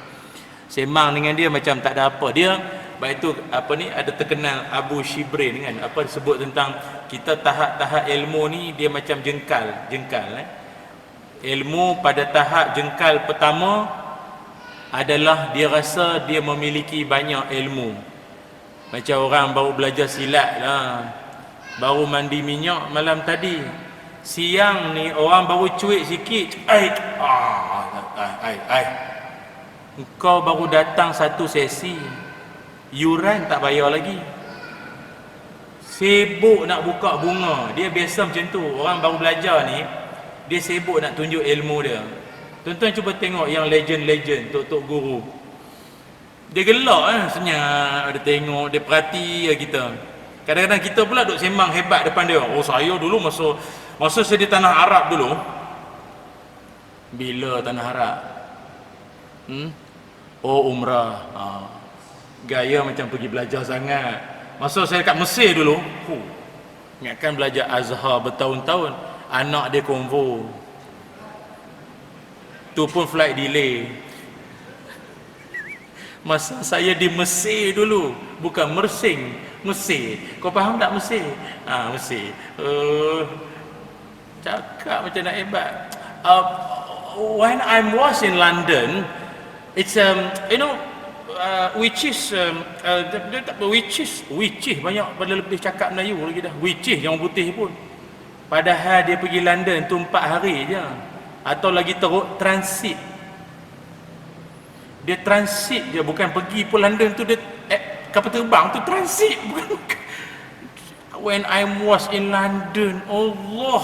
sembang dengan dia macam tak ada apa. Dia baik tu apa ni, ada terkenal Abu Shibrin kan, apa disebut tentang kita tahap-tahap ilmu ni, dia macam jengkal. Ilmu pada tahap jengkal pertama adalah dia rasa dia memiliki banyak ilmu. Macam orang baru belajar silat lah, baru mandi minyak malam tadi, siang ni orang baru cuik sikit, engkau baru datang satu sesi, yuran tak bayar lagi, sibuk nak buka bunga. Dia biasa macam tu, orang baru belajar ni, dia sibuk nak tunjuk ilmu dia. Tuan-tuan cuba tengok yang legend-legend, tok-tok guru, dia gelak senyap, dia tengok, dia perhati kita. Kadang-kadang kita pula duk sembang hebat depan dia. Oh, saya dulu masa saya di tanah Arab dulu. Bila tanah Arab? Oh, umrah. Gaya macam pergi belajar sangat. Masa saya dekat Mesir dulu, ingatkan belajar Azhar bertahun-tahun, anak dia konvo. Tu pun flight delay. Masa saya di Mesir dulu, bukan Mersing, Mesir. Kau faham tak Mesir? Mesir. Cakap macam nak hebat. When I was in London, it's which is banyak pada lebih cakap Melayu lagi dah. Which is yang putih pun. Padahal dia pergi London tu 4 hari je. Atau lagi teruk, transit. Dia transit je, bukan pergi pun London tu, dia kapal terbang tu transit, bukan. When I was in London, Allah,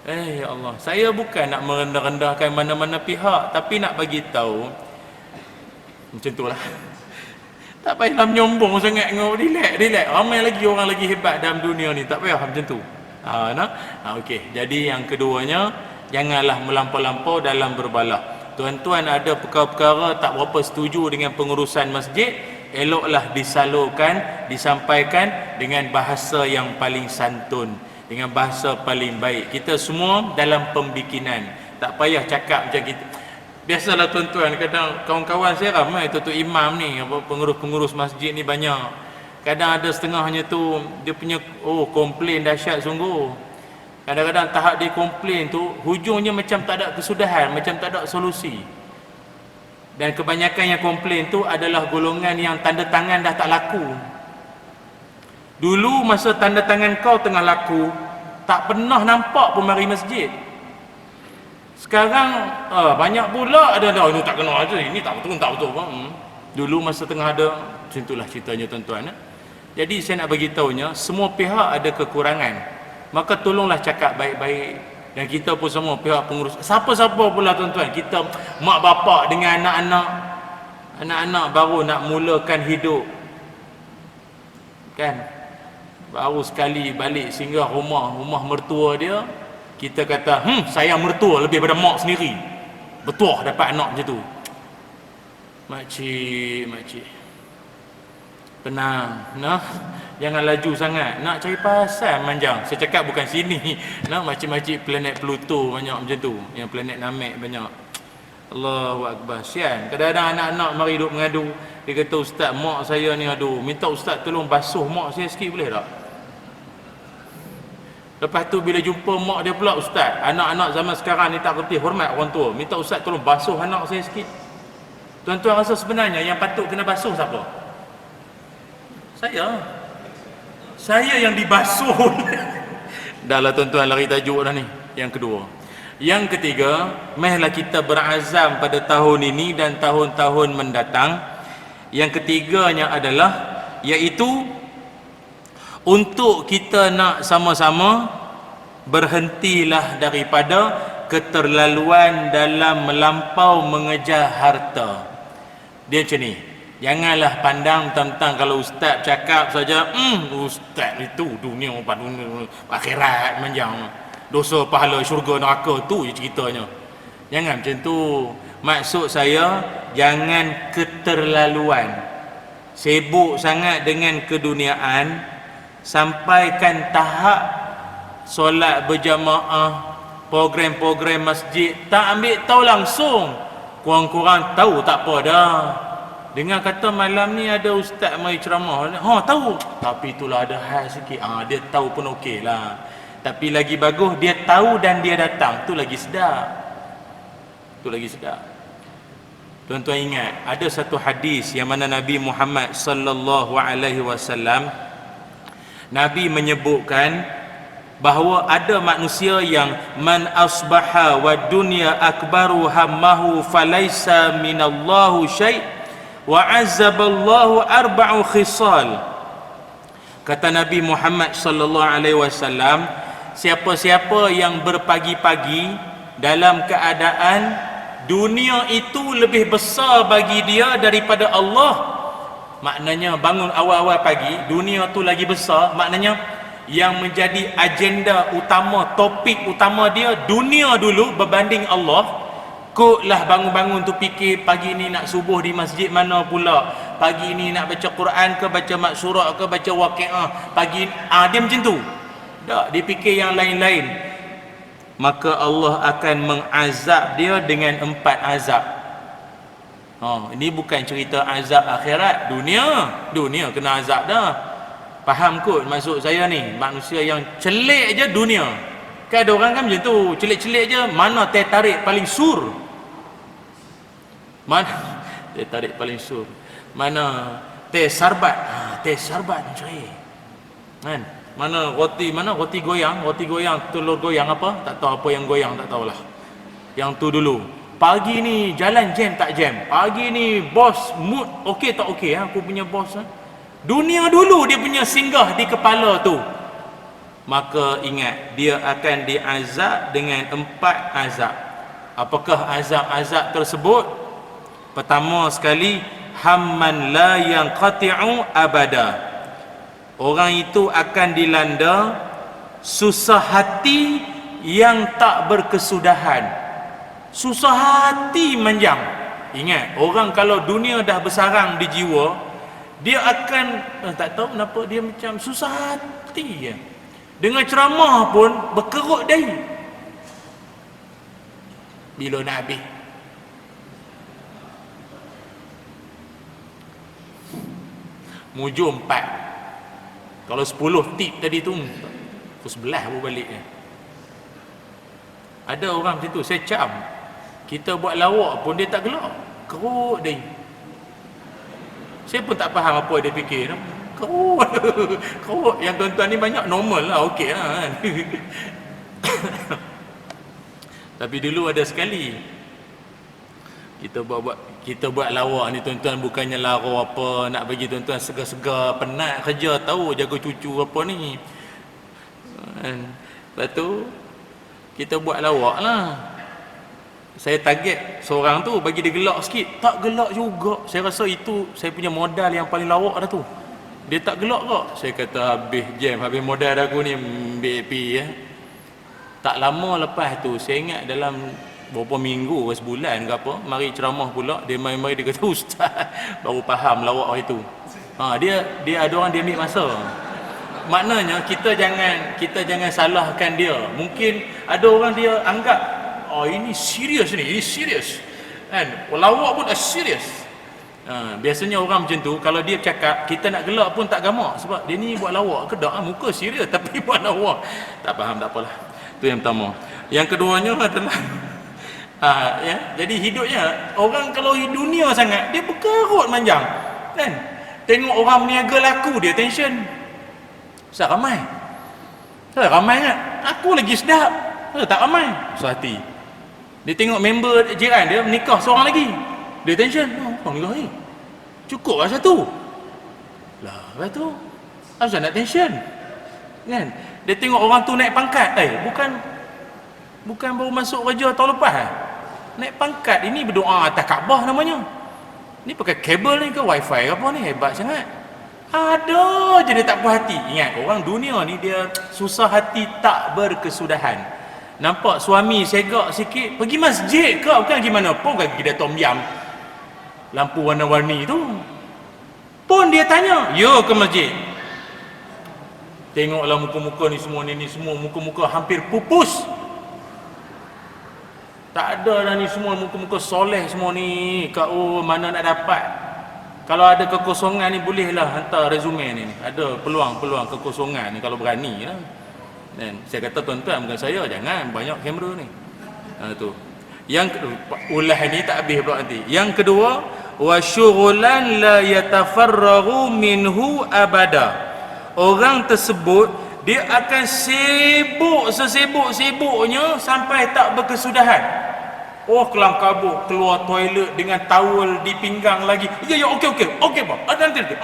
Ya Allah, saya bukan nak merendah-rendahkan mana-mana pihak, tapi nak bagi tahu macam itulah. Tak payahlah menyombong sangat, relax. Ramai lagi orang lagi hebat dalam dunia ni, tak payah macam tu. Okey. Jadi yang keduanya, janganlah melampau-lampau dalam berbalah. Tuan-tuan ada perkara-perkara tak berapa setuju dengan pengurusan masjid, eloklah disalurkan, disampaikan dengan bahasa yang paling santun, dengan bahasa paling baik. Kita semua dalam pembikinan, tak payah cakap macam kita. Biasalah tuan-tuan, kadang kawan-kawan saya ramai tu imam ni, pengurus-pengurus masjid ni banyak. Kadang ada setengahnya tu dia punya komplain dahsyat sungguh. Kadang-kadang tahap dia komplain tu hujungnya macam tak ada kesudahan, macam tak ada solusi. Dan kebanyakan yang komplain tu adalah golongan yang tanda tangan dah tak laku. Dulu masa tanda tangan kau tengah laku, tak pernah nampak pun mari masjid. Sekarang banyak pula ada ini tak kena aja, ini tak betul. Dulu masa tengah ada, macam itulah ceritanya tuan-tuan. Jadi saya nak bagi tahunya, semua pihak ada kekurangan. Maka tolonglah cakap baik-baik. Dan kita pun semua pihak pengurus, siapa-siapa pula tuan-tuan, kita mak bapak dengan anak-anak baru nak mulakan hidup, kan, baru sekali balik singgah rumah mertua dia, kita kata sayang mertua lebih daripada mak sendiri, betul dapat anak macam tu. Makcik tenang, jangan laju sangat, nak cari pasal manjang. Saya cakap bukan sini, makcik-makcik planet Pluto banyak macam tu, yang planet Namek banyak. Allahu Akbar, sian. Kadang-kadang anak-anak mari duk mengadu, dia kata, ustaz, mak saya ni minta ustaz tolong basuh mak saya sikit boleh tak? Lepas tu bila jumpa mak dia pula, ustaz, anak-anak zaman sekarang ni tak kerti hormat orang tua, minta ustaz tolong basuh anak saya sikit. Tuan-tuan rasa sebenarnya yang patut kena basuh siapa? Saya yang dibasuh. Dah lah tuan-tuan, lari tajuk dah ni. Yang kedua. Yang ketiga, mehlah kita berazam pada tahun ini dan tahun-tahun mendatang. Yang ketiganya adalah, iaitu untuk kita nak sama-sama berhentilah daripada keterlaluan dalam melampau mengejar harta. Dia macam ni, janganlah pandang tentang kalau ustaz cakap saja, ustaz itu dunia akhirat manjang, dosa pahala syurga neraka, tu je ceritanya. Jangan macam tu. Maksud saya, jangan keterlaluan, sibuk sangat dengan keduniaan, sampaikan tahap solat berjamaah, program-program masjid tak ambil tahu langsung, kurang-kurang tahu tak apa dah. Dengar kata malam ni ada ustaz mai ceramah, tahu, tapi itulah ada hal sikit, dia tahu pun okey lah. Tapi lagi bagus dia tahu dan dia datang, tu lagi sedap. Tuan-tuan ingat, ada satu hadis yang mana Nabi Muhammad sallallahu alaihi wasallam, Nabi menyebutkan bahawa ada manusia yang man asbaha wa dunya akbaru hammahu falaisa minallahu syai' wa azzaballahu arba'u khisal. Kata Nabi Muhammad sallallahu alaihi wasallam, siapa-siapa yang berpagi-pagi dalam keadaan dunia itu lebih besar bagi dia daripada Allah, maknanya bangun awal-awal pagi dunia tu lagi besar, maknanya yang menjadi agenda utama, topik utama dia dunia dulu berbanding Allah. Kotlah bangun-bangun tu fikir pagi ni nak subuh di masjid mana pula, pagi ni nak baca Quran ke, baca mat surah ke, baca waqiah pagi, dia macam tu. Tak, dia fikir yang lain-lain. Maka Allah akan mengazab dia dengan 4 azab. Ini bukan cerita azab akhirat, dunia kena azab dah. Faham kot maksud saya ni? Manusia yang celik je dunia. Kan ada orang kan macam tu, celik-celik je, mana teh tarik paling sur, mana teh tarik paling sur, mana teh sarbat, teh sarbat cari kan, mana roti goyang, telur goyang apa, tak tahu apa yang goyang, tak tahulah. Yang tu dulu, pagi ni jalan jam tak jam, pagi ni bos mood okey tak okey, aku punya bos. Dunia dulu dia punya singgah di kepala tu. maka ingat dia akan diazab dengan 4 azab. Apakah azab-azab tersebut? Pertama sekali, hamman la yanqati'u abada. Orang itu akan dilanda susah hati yang tak berkesudahan. Susah hati manjang. Ingat, orang kalau dunia dah bersarang di jiwa, dia akan tak tahu kenapa dia macam susah hati je. Dengan ceramah pun berkerut dahi. Bila nak habis? Mujur 4. Kalau 10 tip tadi tu, pukul 11 baru balik je. Ada orang macam tu, saya cam. Kita buat lawak pun dia tak gelak. Kerut dahi. Saya pun tak faham apa dia fikir. Kerut. Kerut. Yang tuan-tuan ni banyak normal lah, okey lah kan. Tapi dulu ada sekali kita buat lawak ni tuan-tuan, bukannya lara apa, nak bagi tuan-tuan segar-segar, penat kerja, tahu jaga cucu apa ni. Lepas tu kita buat lawak lah. Saya target seorang tu bagi dia gelak sikit, tak gelak juga. Saya rasa itu saya punya modal yang paling lawak dah tu. Dia tak gelak kok. Saya kata habis jam, habis modal aku ni, BIP ya. Tak lama lepas tu, saya ingat dalam berapa minggu ke sebulan ke apa, mari ceramah pula, dia mari dia kata ustaz baru faham lawak itu. Dia ada orang dia ambil masa. Maknanya kita jangan salahkan dia. Mungkin ada orang dia anggap ini serius ni, ini serius. Kan? Lawak pun dah serius. Biasanya orang macam tu, kalau dia cakap kita nak gelak pun tak gamak, sebab dia ni buat lawak ke tak, muka serius tapi buat lawak. Tak faham, tak apalah. Itu yang pertama. Yang keduanya adalah ya, jadi hidupnya orang kalau dunia sangat dia berkerut manjang. Kan? Tengok orang berniaga laku dia tension. Ustaz ramai. Ustaz ramai kan? Aku lagi sedap. Tak ramai. Susah hati. Dia tengok member jiran dia menikah seorang lagi. Dia tension. Orang nikah ni. Cukup lah satu. Lah, lepas tu asal nak tension? Kan? Dia tengok orang tu naik pangkat. Bukan baru masuk kerja tahun lepas. Naik pangkat. Ini berdoa atas Kaabah namanya. Ni pakai kabel ni ke wifi ke apa ni? Hebat sangat. Ada je dia tak puas hati. Ingat, orang dunia ni dia susah hati tak berkesudahan. Nampak suami segak sikit, pergi masjid ke? Bukan pergi mana pun, bukan pergi Tom Yam. Lampu warna-warni tu. Pun dia tanya, ya ke masjid? Tengoklah muka-muka ni semua muka-muka hampir pupus. Tak ada dah ni semua muka-muka soleh semua ni. Kau mana nak dapat? Kalau ada kekosongan ni bolehlah hantar resume ni. Ada peluang-peluang kekosongan ni kalau berani lah. Dan saya kata tuan-tuan, bukan saya, jangan banyak kamera ni. Tu. Yang ulah ni tak habis pula nanti. Yang kedua, wa syughlan la yatafarraghu minhu abada. Orang tersebut dia akan sibuk sesibuk-sibuknya sampai tak berkesudahan. Kelang kabut keluar toilet dengan towel di pinggang lagi. Ya okey bang. Ada nanti.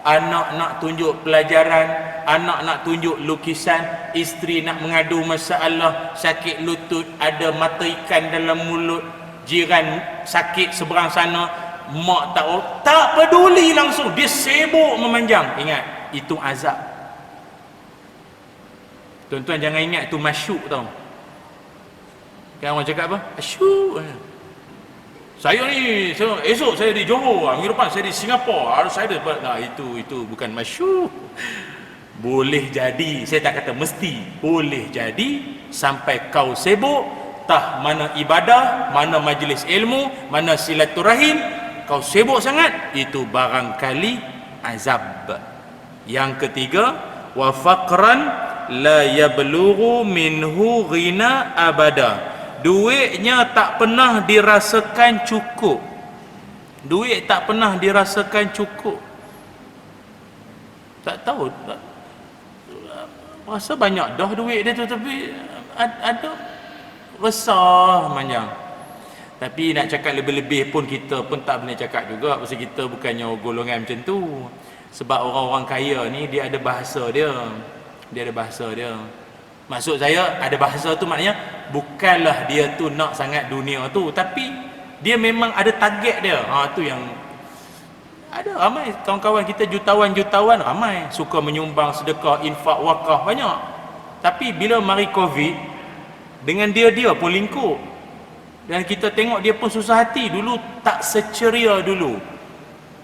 Anak nak tunjuk pelajaran, anak nak tunjuk lukisan, isteri nak mengadu masalah sakit lutut, ada mata ikan dalam mulut, jiran sakit seberang sana, mak tak peduli langsung, dia sibuk memanjang. Ingat, itu azab. Tuan-tuan jangan ingat tu masyuk tau. Kan orang cakap apa? Asyuk. Saya ni, esok saya di Johor, minggu depan saya di Singapura, harus saya ada. Itu bukan masyuk. Boleh jadi, saya tak kata mesti, boleh jadi sampai kau sibuk, tah mana ibadah, mana majlis ilmu, mana silaturahim, kau sibuk sangat, itu barangkali azab. Yang ketiga, wa faqran la yablughu minhu ghina abada. Duitnya tak pernah dirasakan cukup. Duit tak pernah dirasakan cukup. Tak tahu. Rasa banyak dah duit dia tu, tapi ada resah manjang. Tapi nak cakap lebih-lebih pun kita pun tak boleh cakap juga, pasal kita bukannya golongan macam tu. Sebab orang-orang kaya ni dia ada bahasa dia. Dia ada bahasa dia. Maksud saya ada bahasa tu maknanya bukanlah dia tu nak sangat dunia tu, tapi dia memang ada target dia. Tu yang ada ramai kawan-kawan kita jutawan ramai suka menyumbang sedekah, infak, wakaf banyak. Tapi bila mari Covid dengan dia pun lingkup. Dan kita tengok dia pun susah hati. Dulu tak seceria dulu.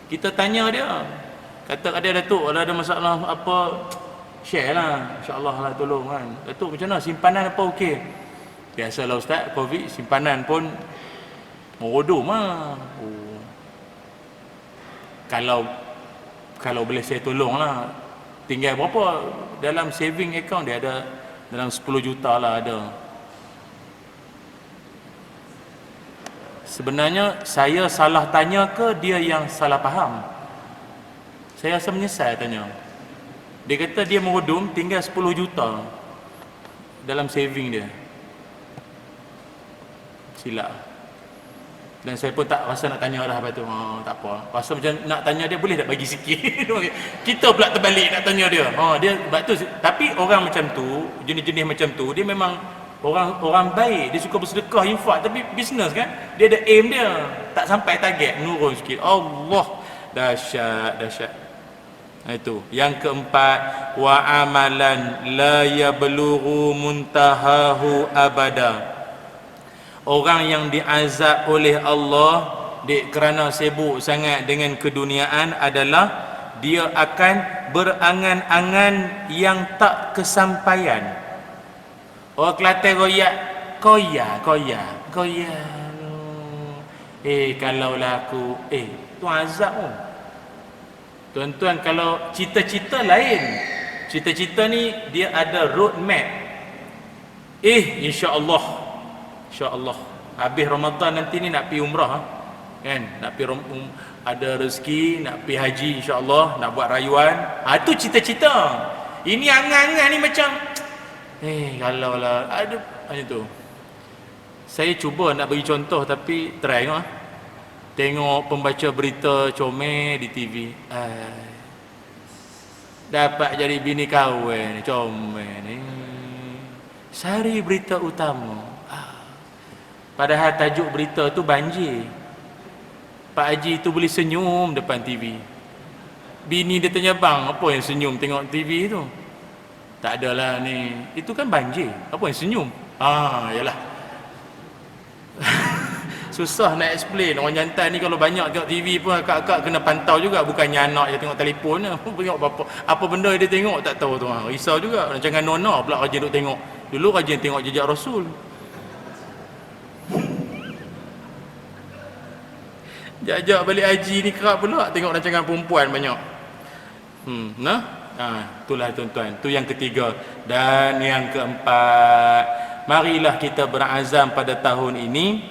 Kita tanya dia, kata dia Datuk, kalau ada masalah apa share lah, insyaAllah lah tolong kan. Datuk macam mana, simpanan apa okey? Biasalah Ustaz, Covid simpanan pun merodom lah. Kalau boleh saya tolong lah, tinggal berapa dalam saving account dia ada dalam 10 juta lah ada. Sebenarnya saya salah tanya ke dia yang salah faham? Saya rasa menyesal tanya. Dia kata dia merodom tinggal 10 juta dalam saving dia. Silap. Dan saya pun tak rasa nak tanya dah lepas tu. Tak apa. Rasa macam nak tanya dia, boleh tak bagi sikit? Kita pula terbalik nak tanya dia. Dia sebab tu. Tapi orang macam tu, jenis-jenis macam tu, dia memang orang baik. Dia suka bersedekah, infak, tapi bisnes kan, dia ada aim dia, tak sampai target, menurun sikit. Allah, dahsyat. Itu yang keempat, wa amalan la yablughu muntahahu abada. Orang yang diazab oleh Allah kerana sibuk sangat dengan keduniaan adalah dia akan berangan-angan yang tak kesampaian. Orang Kelantan royak, koya. Kalaulah aku, tuan azab pun. Tuan-tuan, kalau cita-cita lain. Cita-cita ni dia ada road map. InsyaAllah habis Ramadan nanti ni nak pergi umrah kan, nak pergi ada rezeki nak pergi haji insya-Allah, nak buat rayuan. Tu cita-cita. Ini angan-angan ni macam kalaulah ada macam tu. Saya cuba nak bagi contoh, tapi try tengok pembaca berita comel di TV, dapat jadi bini kahwin comel ni, sari berita utama. Padahal tajuk berita tu banjir. Pak Haji tu boleh senyum depan TV. Bini dia tanya, bang, apa yang senyum tengok TV tu? Tak adalah ni, itu kan banjir. Apa yang senyum? Yalah. Susah nak explain. Orang jantan ni kalau banyak tengok TV pun akak-akak kena pantau juga. Bukannya anak je tengok telefon. Tengok apa benda dia tengok tak tahu tu. Risau juga. Jangan nona pula rajin duk tengok. Dulu rajin tengok jejak Rasul. Jajak balik haji ni kerap pula tengok rancangan perempuan banyak. Itulah tuan-tuan. Tu yang ketiga. Dan yang keempat, marilah kita berazam pada tahun ini,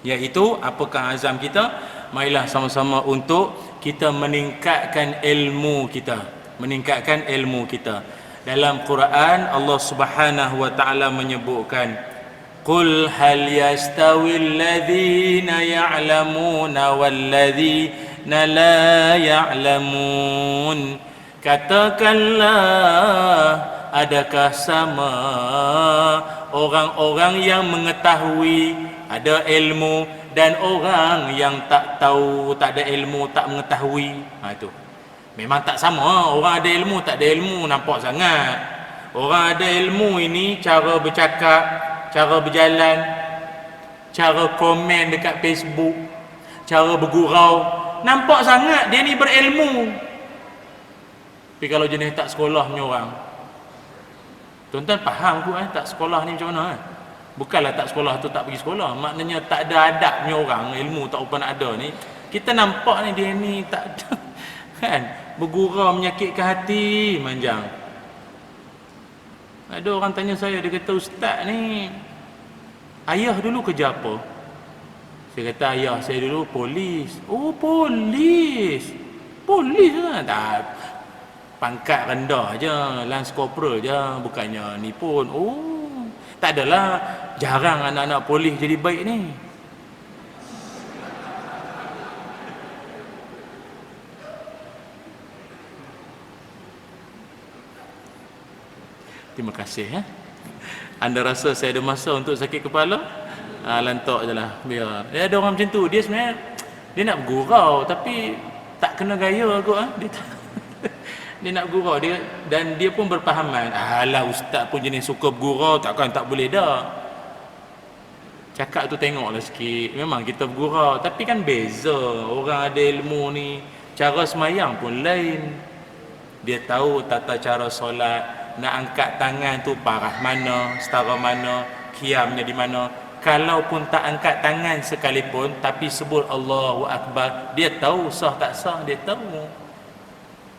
iaitu apakah azam kita? Marilah sama-sama untuk kita meningkatkan ilmu kita. Dalam Quran Allah Subhanahu wa taala menyebutkan, Qul hal yastawil ladzina ya'lamuna wal ladzina la ya'lamun. Katakanlah, adakah sama orang-orang yang mengetahui, ada ilmu, dan orang yang tak tahu, tak ada ilmu, tak mengetahui? Itu memang tak sama. Orang ada ilmu, tak ada ilmu, nampak sangat. Orang ada ilmu ini cara bercakap, cara berjalan, cara komen dekat Facebook, cara bergurau, nampak sangat dia ni berilmu. Tapi kalau jenis tak sekolah punya orang, tuan-tuan faham kot tak sekolah ni macam mana? Bukanlah tak sekolah tu tak pergi sekolah, maknanya tak ada adab punya orang, ilmu tak upah nak ada ni. Kita nampak ni dia ni tak ada kan, bergurau menyakitkan hati, manjang. Ada orang tanya saya, dia kata, ustaz ni ayah dulu kerja apa? Saya kata, ayah saya dulu polis. Oh, polis lah. Tak, pangkat rendah je, lance corporal je, bukannya ni pun. Oh, tak adalah, jarang anak-anak polis jadi baik ni. Terima kasih ya. Anda rasa saya ada masa untuk sakit kepala? Lantak je lah, biar. Ada orang macam tu, dia sebenarnya dia nak bergurau tapi tak kena gaya kot dia dia nak bergurau dia, dan dia pun berpahaman, alah ustaz pun jenis suka bergurau, takkan tak boleh dah. Cakap tu tengoklah sikit, memang kita bergurau tapi kan beza. Orang ada ilmu ni, cara semayang pun lain. Dia tahu tata cara solat, nak angkat tangan tu parah mana, setara mana, qiyamnya di mana. Kalau pun tak angkat tangan sekalipun tapi sebut Allahu Akbar, dia tahu sah tak sah, dia tahu.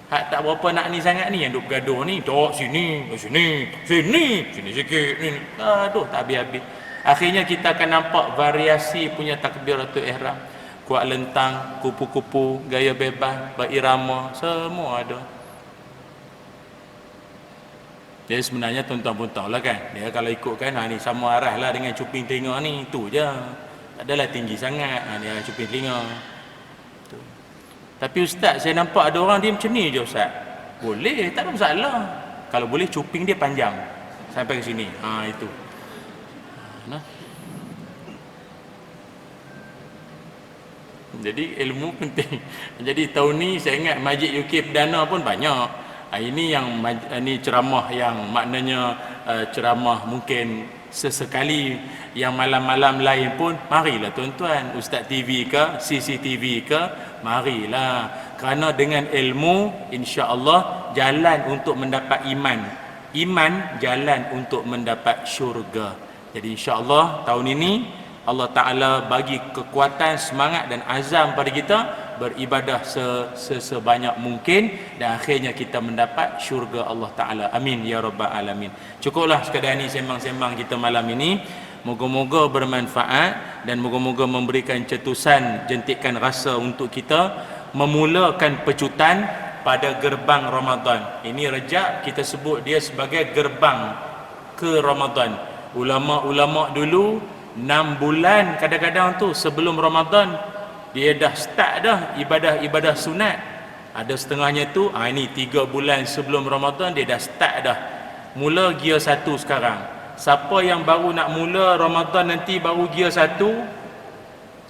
Hak tak berapa nak ni sangat ni yang duk bergaduh ni, tok sini, sini, sini, sini sikit ni. Aduh, tak habis-habis. Akhirnya kita akan nampak variasi punya takbiratul ihram. Kuat lentang, kupu-kupu, gaya bebas, berirama, semua ada. Jadi sebenarnya tuan-tuan pun tahu lah kan, dia kalau ikutkan ni sama arah lah dengan cuping telinga ni, tu je. Tak adalah tinggi sangat, dia cuping telinga tu. Tapi ustaz, saya nampak ada orang dia macam ni je ustaz. Boleh, tak ada masalah. Kalau boleh cuping dia panjang sampai ke sini, itu. Nah. Jadi ilmu penting. Jadi tahun ni saya ingat Masjid UK Perdana pun banyak. Ini yang ini ceramah yang maknanya ceramah mungkin sesekali, yang malam-malam lain pun marilah tuan-tuan, Ustaz TV ke, CCTV ke, marilah. Kerana dengan ilmu insya-Allah jalan untuk mendapat iman. Iman jalan untuk mendapat syurga. Jadi insya-Allah tahun ini Allah Ta'ala bagi kekuatan, semangat dan azam pada kita beribadah sebanyak mungkin, dan akhirnya kita mendapat syurga Allah Ta'ala. Amin ya rabbal alamin. Cukuplah sekadar ini sembang-sembang kita malam ini. Moga-moga bermanfaat dan moga-moga memberikan cetusan, jentikan rasa untuk kita memulakan pecutan pada gerbang Ramadan. Ini Rejab kita sebut dia sebagai gerbang ke Ramadan. Ulama-ulama dulu 6 bulan kadang-kadang tu sebelum Ramadan dia dah start dah ibadah-ibadah sunat. Ada setengahnya tu ini 3 bulan sebelum Ramadan dia dah start dah. Mula gear 1 sekarang. Siapa yang baru nak mula Ramadan nanti baru gear 1,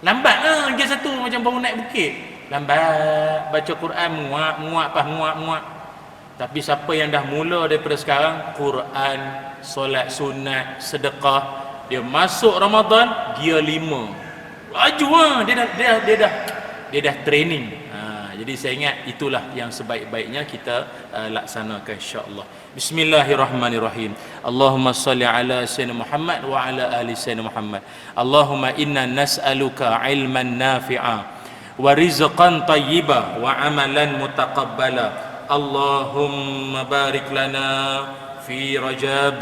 lambat lah gear 1, macam baru naik bukit. Lambat baca Quran, muak. Tapi siapa yang dah mula daripada sekarang, Quran, solat sunat, sedekah, dia masuk Ramadan gear 5. Laju dia dah training. Jadi saya ingat itulah yang sebaik-baiknya kita laksanakan insya-Allah. Bismillahirrahmanirrahim. Allahumma salli ala sayyidina Muhammad wa ala ali sayyidina Muhammad. Allahumma inna nas'aluka ilman nafi'a wa rizqan tayyiba wa amalan mutaqabbala. Allahumma barik lana fi Rajab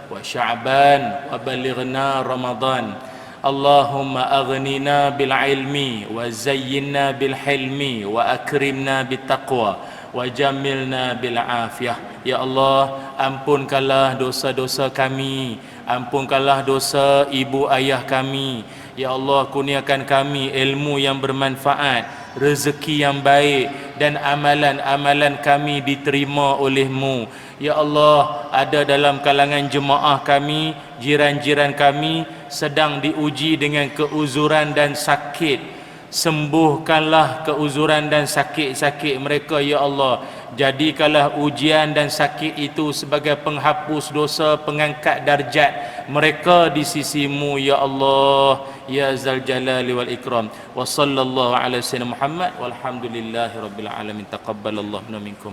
wa Sya'ban wa balighna Ramadan. Allahumma aghnina bil ilmi wa zayyinna bil hilmi wa akrimna bit taqwa wa jamilna bil afiyah. Ya Allah, ampunkanlah dosa-dosa kami, ampunkanlah dosa ibu ayah kami. Ya Allah, kurniakan kami ilmu yang bermanfaat, rezeki yang baik, dan amalan-amalan kami diterima oleh-Mu. Ya Allah, ada dalam kalangan jemaah kami, jiran-jiran kami sedang diuji dengan keuzuran dan sakit. Sembuhkanlah keuzuran dan sakit-sakit mereka ya Allah. Jadikanlah ujian dan sakit itu sebagai penghapus dosa, pengangkat darjat mereka di sisi-Mu ya Allah ya Zal Jalali wal Ikram. Wa sallallahu ala sayyidina Muhammad walhamdulillahi rabbil alamin. Taqabbalallahu minkum.